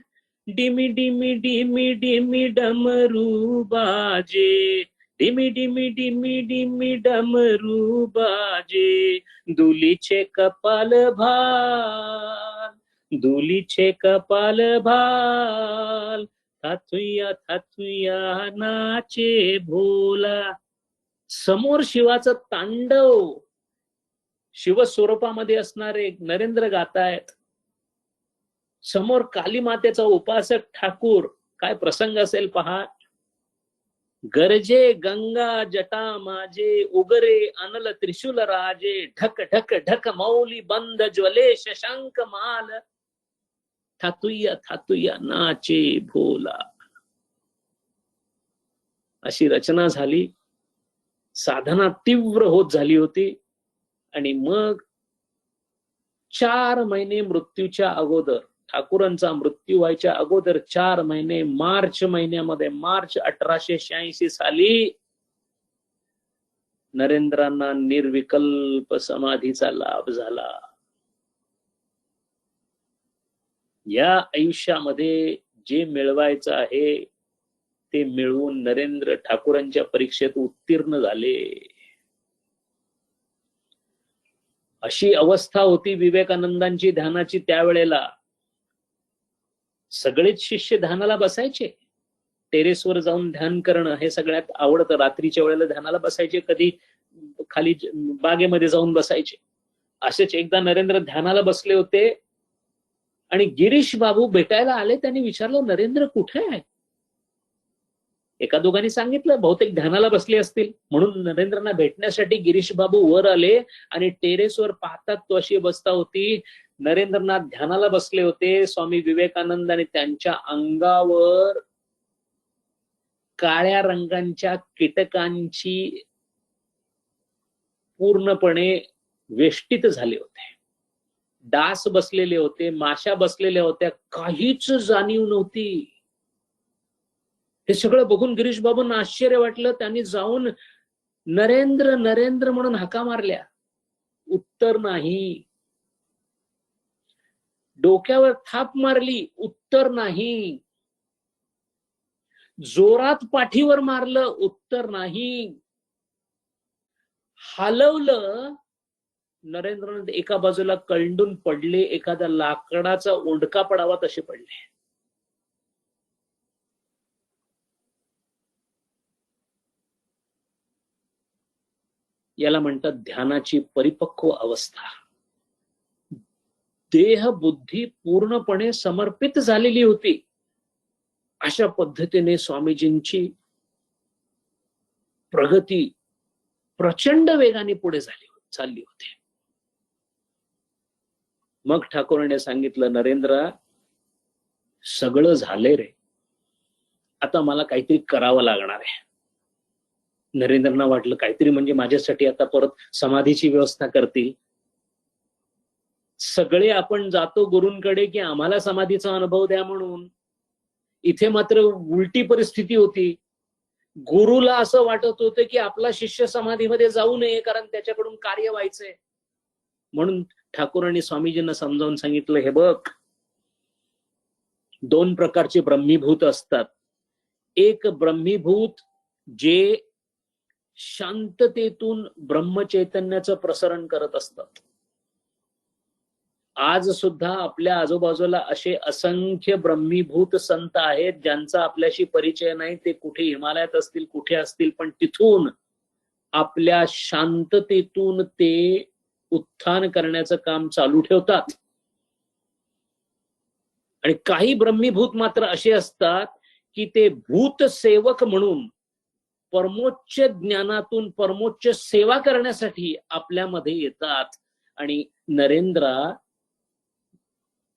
डिमी डिमी डिमी डिमी डमरू बाजे, डिमी डिमी डिमी डिमी डमरू बाजे, दुलीचे कपाल भाल, दुलीचे कपाल भाल, थाथुया नाचे भोला. समोर शिवाचं तांडव शिवस्वरूपामध्ये असणारे नरेंद्र गातायत, समोर काली मातेचा उपासक ठाकूर. काय प्रसंग असेल पहा. गरजे गंगा जटा माझे, उगरे अनल त्रिशूल राजे, ढक ढक ढक मौली बंद ज्वले शशांक माल, थाथुया नाचे भोला. अशी रचना झाली. साधना तीव्र होत झाली होती. आणि मग 4 महिने मृत्यूच्या अगोदर, ठाकूरांचा मृत्यू व्हायच्या अगोदर 4 महिने, मार्च महिन्यामध्ये, मार्च 1886 साली नरेंद्रांना निर्विकल्प समाधीचा लाभ झाला. या आयुष्यामध्ये जे मिळवायचं आहे ते मिळवून नरेंद्र ठाकूरांच्या परीक्षेत उत्तीर्ण झाले. अशी अवस्था होती विवेकानंदांची ध्यानाची. त्यावेळेला सगळेच शिष्य ध्यानाला बसायचे. टेरेसवर जाऊन ध्यान करणं हे सगळ्यात आवडतं. रात्रीच्या वेळेला ध्यानाला बसायचे, कधी खाली बागेमध्ये जाऊन बसायचे. असेच एकदा नरेंद्र ध्यानाला बसले होते आणि गिरीश बाबू भेटायला आले. त्यांनी विचारलं, नरेंद्र कुठे आहे? एका दोघांनी सांगितलं बहुतेक ध्यानाला बसले असतील. म्हणून नरेंद्रांना भेटण्यासाठी गिरीश बाबू वर आले आणि टेरेसवर पाहतात तो अशी अवस्था होती. नरेंद्रनाथ ध्यानाला बसले होते. स्वामी विवेकानंद आणि त्यांच्या अंगावर काळ्या रंगांच्या कीटकांची पूर्णपणे वेष्टित झाले होते. डास बसलेले होते, माशा बसलेल्या होत्या, काहीच जाणीव नव्हती. हे सगळं बघून गिरीश बाबूंना आश्चर्य वाटलं. त्यांनी जाऊन नरेंद्र नरेंद्र म्हणून हाका मारल्या. उत्तर नाही. डोक्यावर थाप मारली, उत्तर नाही. जोरात पाठीवर मारलं, उत्तर नाही. हलवलं, नरेंद्रनाथ एका बाजूला कळंडून पडले. एखादा लाकडाचा ओंडका पडावा तसे पडले. याला म्हणतात ध्यानाची परिपक्व अवस्था. देह बुद्धी पूर्णपणे समर्पित झालेली होती. अशा पद्धतीने स्वामीजींची प्रगती प्रचंड वेगाने पुढे चालली होती. मग ठाकूरांनी सांगितलं, नरेंद्र सगळं झालंय रे, आता मला काहीतरी करावं लागणार आहे. नरेंद्रांना वाटलं काहीतरी म्हणजे माझ्यासाठी आता परत समाधीची व्यवस्था करतील. सगळे आपण जातो गुरूंकडे की आम्हाला समाधीचा अनुभव द्या म्हणून. इथे मात्र उलटी परिस्थिती होती. गुरुला असं वाटत होतं की आपला शिष्य समाधीमध्ये जाऊ नये, कारण त्याच्याकडून कार्य व्हायचंय. म्हणून ठाकूरांनी स्वामीजींना समजावून सांगितलं, हे बघ, 2 प्रकारचे ब्रह्मीभूत असतात. एक ब्रह्मीभूत जे शांततेतून ब्रह्मचैतन्याचं प्रसरण करत असतात. आज सुद्धा आपल्या आजूबाजूला असे असंख्य ब्रह्मीभूत संत आहेत ज्यांचा आपल्याशी परिचय नाही. ते कुठे हिमालयात असतील, कुठे असतील, पण तिथून आपल्या शांततेतून ते उत्थान करण्याचं काम चालू ठेवतात. आणि काही ब्रह्मीभूत मात्र असे असतात की ते भूत सेवक म्हणून परमोच्च ज्ञानातून परमोच्च सेवा करण्यासाठी आपल्यामध्ये येतात. आणि नरेंद्रा,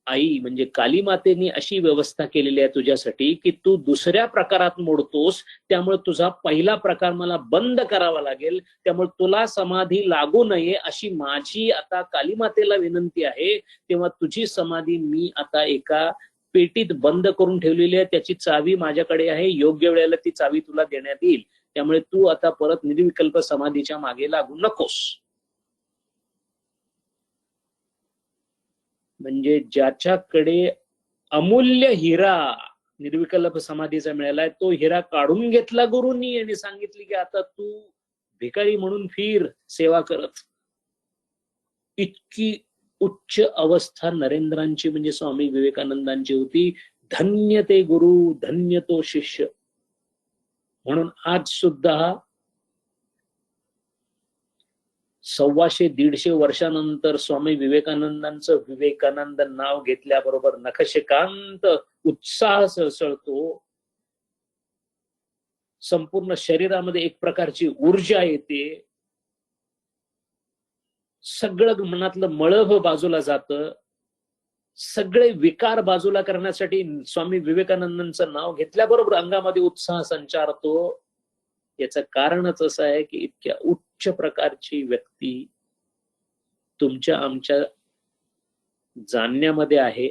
आई म्हणजे काली मातेने अशी व्यवस्था केलेली आहे तुझ्यासाठी की तू दुसऱ्या प्रकारात मोडतोस. त्यामुळे तुझा पहिला प्रकार मला बंद करावा लागेल. त्यामुळे तुला समाधी लागू नये अशी माझी आता काली मातेला विनंती आहे. तेव्हा तुझी समाधी मी आता एका पेटीत बंद करून ठेवलेली आहे. त्याची चावी माझ्याकडे आहे. योग्य वेळेला ती चावी तुला देण्यात येईल. त्यामुळे तू आता परत निर्विकल्प समाधीच्या मागे लागू नकोस. म्हणजे ज्याच्याकडे अमूल्य हिरा निर्विकल्प समाधीचा मिळालाय, तो हिरा काढून घेतला गुरूंनी आणि सांगितली की आता तू भिकारी म्हणून फिर सेवा करत. इतकी उच्च अवस्था नरेंद्रांची म्हणजे स्वामी विवेकानंदांची होती. धन्य ते गुरु, धन्य तो शिष्य. म्हणून आज सुद्धा 125-150 वर्षानंतर स्वामी विवेकानंदांचं विवेकानंद नाव घेतल्याबरोबर नखशिकांत उत्साह सळसळतो. संपूर्ण शरीरामध्ये एक प्रकारची ऊर्जा येते. सगळं मनातलं मळभ बाजूला जातं. सगळे विकार बाजूला करण्यासाठी स्वामी विवेकानंदांचं नाव घेतल्याबरोबर अंगामध्ये उत्साह संचारतो. याचं कारणच असं आहे की इतक्या उच्च प्रकारची व्यक्ती तुमच्या आमच्या जाणण्यामध्ये आहे.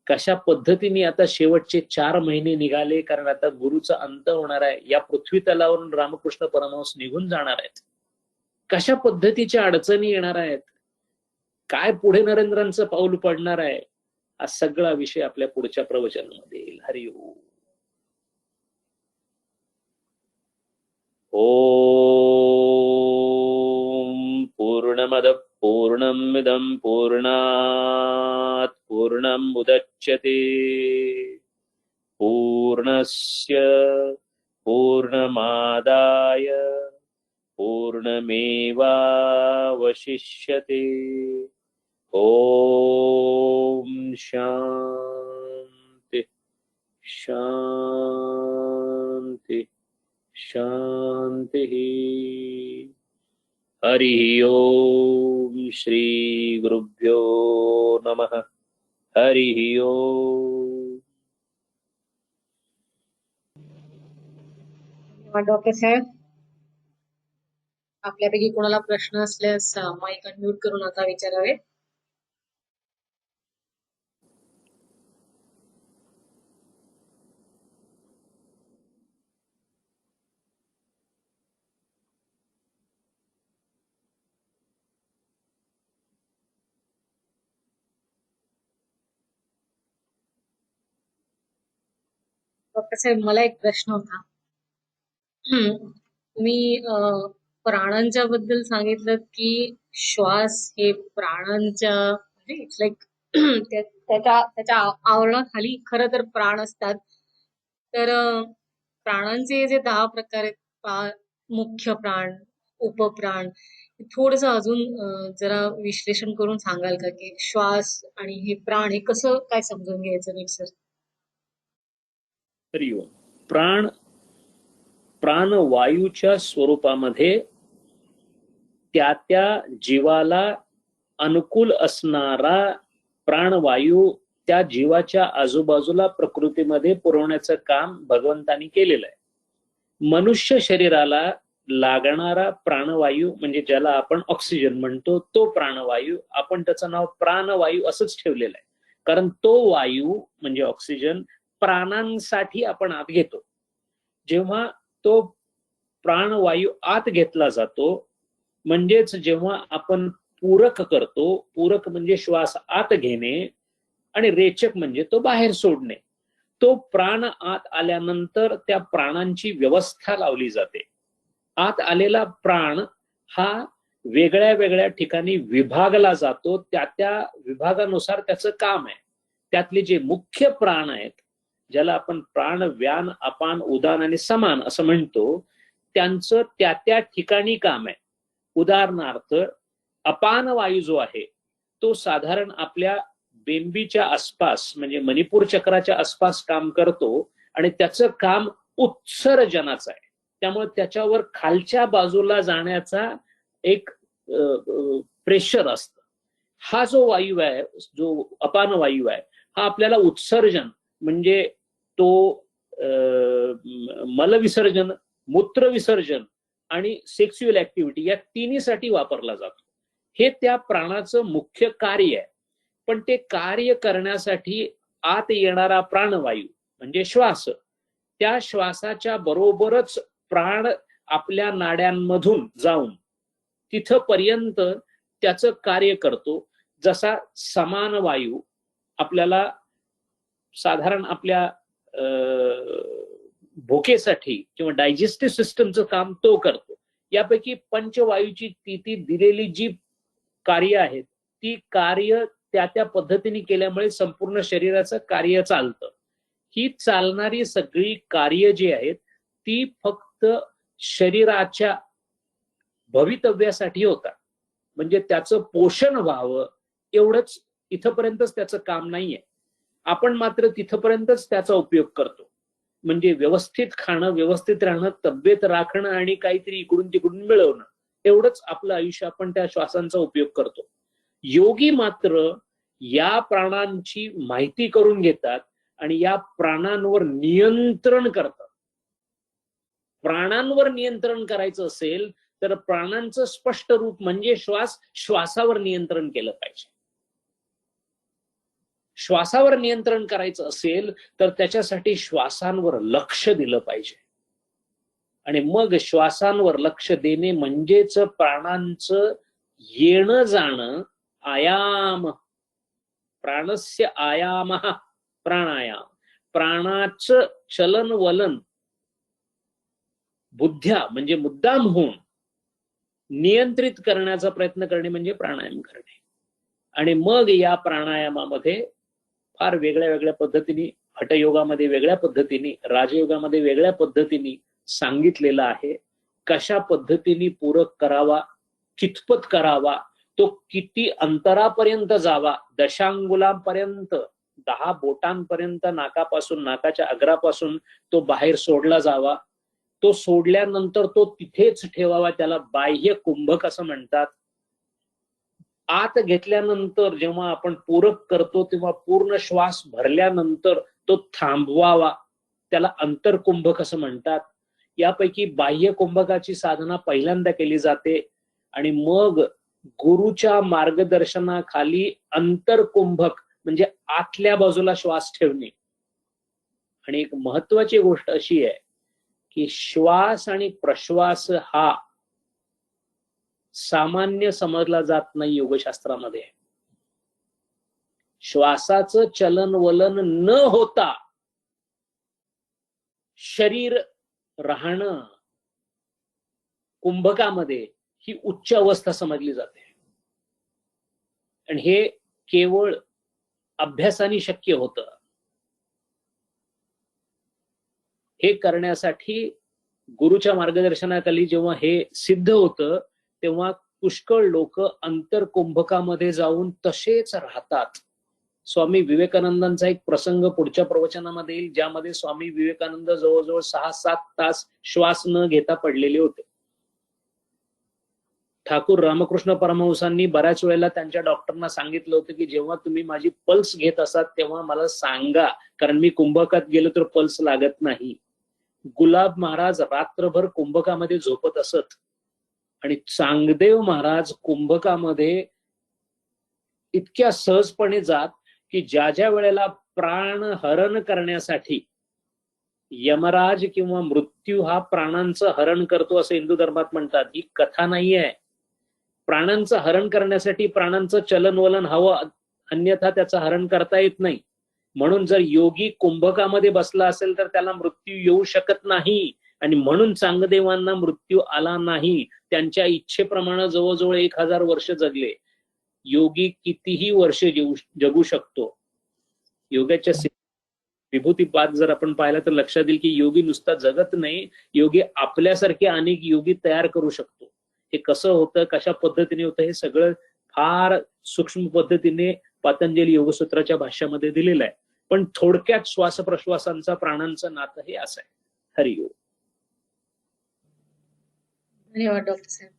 कशा पद्धतीने आता शेवटचे 4 महिने निघाले, कारण आता गुरुचा अंत होणार आहे. या पृथ्वी तलावरून रामकृष्ण परमहंस निघून जाणार आहेत. कशा पद्धतीच्या अडचणी येणार आहेत, काय पुढे नरेंद्रांचं पाऊल पडणार आहे, हा सगळा विषय आपल्या पुढच्या प्रवचनामध्ये येईल. हरि ओम. ओम पूर्णमद पूर्णमिदं पूर्णात् पूर्णमुदच्यते पूर्णस्य पूर्णमादाय पूर्णमेवावशिष्यते. ओम शांति शांति शांति. हरि ओम. श्री गुरुभ्यो नमः. हरि ओम. डॉक्टर साहेब, आपल्यापैकी कोणाला प्रश्न असल्यास माईक अनम्यूट करून आता विचारावे. डॉक्टर साहेब, मला एक प्रश्न होता. तुम्ही प्राणांच्या बद्दल सांगितलं की श्वास हे प्राणांच्या म्हणजे इट्स लाईक त्याच्या आवरणाखाली खरं तर प्राण असतात. तर प्राणांचे जे 10 प्रकार आहेत, मुख्य प्राण, उपप्राण, थोडस अजून जरा विश्लेषण करून सांगाल का की श्वास आणि हे प्राण हे कसं काय समजून घ्यायचं नीट सर? हरि ओम. प्राणवायूच्या स्वरूपामध्ये त्या जीवाला अनुकूल असणारा प्राणवायू त्या जीवाच्या आजूबाजूला प्रकृतीमध्ये पुरवण्याचं काम भगवंतानी केलेलं आहे. मनुष्य शरीराला लागणारा प्राणवायू म्हणजे ज्याला आपण ऑक्सिजन म्हणतो, तो प्राणवायू आपण त्याचं नाव प्राणवायू असंच ठेवलेलं आहे. कारण तो वायू म्हणजे ऑक्सिजन प्राणांसाठी आपण आत घेतो. जेव्हा तो प्राणवायू आत घेतला जातो, म्हणजेच जेव्हा आपण पूरक करतो, पूरक म्हणजे श्वास आत घेणे आणि रेचक म्हणजे तो बाहेर सोडणे, तो प्राण आत आल्यानंतर त्या प्राणांची व्यवस्था लावली जाते. आत आलेला प्राण हा वेगळ्या वेगळ्या ठिकाणी विभागला जातो. त्या विभागानुसार त्याचं काम आहे. त्यातले जे मुख्य प्राण आहेत, ज्याला आपण प्राण, व्यान, अपान, उदान आणि समान असं म्हणतो, त्यांचं त्या ठिकाणी काम आहे. उदाहरणार्थ अपान वायू जो आहे तो साधारण आपल्या बेंबीच्या आसपास म्हणजे मणिपूर चक्राच्या आसपास काम करतो आणि त्याचं काम उत्सर्जनाचं आहे. त्यामुळे त्याच्यावर खालच्या बाजूला जाण्याचा एक प्रेशर असतं. हा जो वायू आहे, जो अपान वायू आहे, हा आपल्याला उत्सर्जन म्हणजे तो मलविसर्जन, मूत्रविसर्जन आणि सेक्स्युअल ऍक्टिव्हिटी या तिन्हीसाठी वापरला जातो. हे त्या प्राणाचं मुख्य कार्य आहे. पण ते कार्य करण्यासाठी आत येणारा प्राणवायू म्हणजे श्वास, त्या श्वासाच्या बरोबरच प्राण आपल्या नाड्यांमधून जाऊन तिथपर्यंत त्याचं कार्य करतो. जसा समान वायू आपल्याला साधारण आपल्या भुकेसाठी किंवा डायजेस्टिव्ह सिस्टमचं काम तो करतो. यापैकी पंचवायूची ती दिलेली जी कार्य आहेत ती कार्य त्या पद्धतीने केल्यामुळे संपूर्ण शरीराचं कार्य चालतं. ही चालणारी सगळी कार्य जी आहेत ती फक्त शरीराच्या भवितव्यासाठी होतात. म्हणजे त्याचं पोषण व्हावं एवढंच, इथपर्यंतच त्याचं काम नाहीये. आपण मात्र तिथपर्यंतच त्याचा उपयोग करतो. म्हणजे व्यवस्थित खाणं, व्यवस्थित राहणं, तब्येत राखणं आणि काहीतरी इकडून तिकडून मिळवणं, एवढंच आपलं आयुष्य आपण त्या श्वासांचा उपयोग करतो. योगी मात्र या प्राणांची माहिती करून घेतात आणि या प्राणांवर नियंत्रण करतात. प्राणांवर नियंत्रण करायचं असेल तर प्राणांचं स्पष्ट रूप म्हणजे श्वासावर नियंत्रण केलं पाहिजे. श्वासावर नियंत्रण करायचं असेल तर त्याच्यासाठी श्वासांवर लक्ष दिलं पाहिजे. आणि मग श्वासांवर लक्ष देणे म्हणजेच प्राणांचं येणं जाणं, आयाम, प्राणस्य आयाम, प्राणायाम, प्राणाचं चलन वलन बुद्ध्या म्हणजे मुद्दाम होऊन नियंत्रित करण्याचा प्रयत्न करणे म्हणजे प्राणायाम करणे. आणि मग या प्राणायामामध्ये फार वेगळ्या वेगळ्या पद्धतीने, हठयोगामध्ये वेगळ्या पद्धतीने, राजयोगामध्ये वेगळ्या पद्धतीने सांगितलेलं आहे. कशा पद्धतीने पूरक करावा, कितपत करावा, तो किती अंतरापर्यंत जावा, दशांगुलापर्यंत, 10 बोटांपर्यंत नाकापासून, नाकाच्या अग्रापासून तो बाहेर सोडला जावा. तो सोडल्यानंतर तो तिथेच ठेवावा, त्याला बाह्य कुंभक असं म्हणतात. आत घेतल्यानंतर जेव्हा आपण पूरक करतो तेव्हा पूर्ण श्वास भरल्यानंतर तो थांबवावा, त्याला अंतरकुंभक असं म्हणतात. यापैकी बाह्य कुंभकाची साधना पहिल्यांदा केली जाते आणि मग गुरुच्या मार्गदर्शनाखाली अंतरकुंभक म्हणजे आतल्या बाजूला श्वास ठेवणे. आणि एक महत्वाची गोष्ट अशी आहे की श्वास आणि प्रश्वास हा सामान्य समजला जात नाही योगशास्त्रामध्ये. श्वासाचं चलन वलन न होता शरीर राहणं कुंभकामध्ये ही उच्च अवस्था समजली जाते. आणि हे केवळ अभ्यासाने शक्य होतं. हे करण्यासाठी गुरुच्या मार्गदर्शनाखाली जेव्हा हे सिद्ध होतं तेव्हा पुष्कळ लोक अंतरकुंभकामध्ये जाऊन तसेच राहतात. स्वामी विवेकानंदांचा एक प्रसंग पुढच्या प्रवचनामध्ये येईल, ज्यामध्ये स्वामी विवेकानंद जवळजवळ 6-7 तास श्वास न घेता पडलेले होते. ठाकूर रामकृष्ण परमहंसांनी बऱ्याच वेळेला त्यांच्या डॉक्टरना सांगितलं होतं की जेव्हा तुम्ही माझी पल्स घेत असाल तेव्हा मला सांगा, कारण मी कुंभकात गेलो तर पल्स लागत नाही. गुलाब महाराज रात्रभर कुंभकामध्ये झोपत असत आणि चांगदेव महाराज कुंभकामध्ये इतक्या सहजपणे जात की ज्या वेळेला प्राण हरण करण्यासाठी यमराज किंवा मृत्यू हा प्राणांचं हरण करतो असं हिंदू धर्मात म्हणतात. ही कथा नाही आहे. प्राणांचं हरण करण्यासाठी प्राणांचं चलन वलन हवं, अन्यथा त्याचं हरण करता येत नाही. म्हणून जर योगी कुंभकामध्ये बसला असेल तर त्याला मृत्यू येऊ शकत नाही. आणि म्हणून चांगदेवांना मृत्यू आला नाही. त्यांच्या इच्छेप्रमाणे जवळजवळ 1000 वर्ष जगले. योगी कितीही वर्ष जगू शकतो. योगाच्या विभूतीपाद जर आपण पाहिला तर लक्षात येईल की योगी नुसता जगत नाही, योगी आपल्यासारखे अनेक योगी तयार करू शकतो. हे कसं होतं, कशा पद्धतीने होतं, हे सगळं फार सूक्ष्म पद्धतीने पतंजली योगसूत्राच्या भाष्यामध्ये दिलेलं आहे. पण थोडक्यात श्वासप्रश्वासांचा प्राणांचं नातं हे असं आहे. हरिओम. धन्यवाद डॉक्टर साहेब.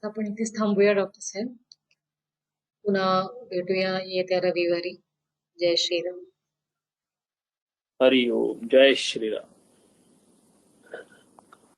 आपण इथेच थांबूया डॉक्टर साहेब. पुन्हा भेटूया येत्या रविवारी. जय श्रीराम. हरिओम. जय श्रीराम.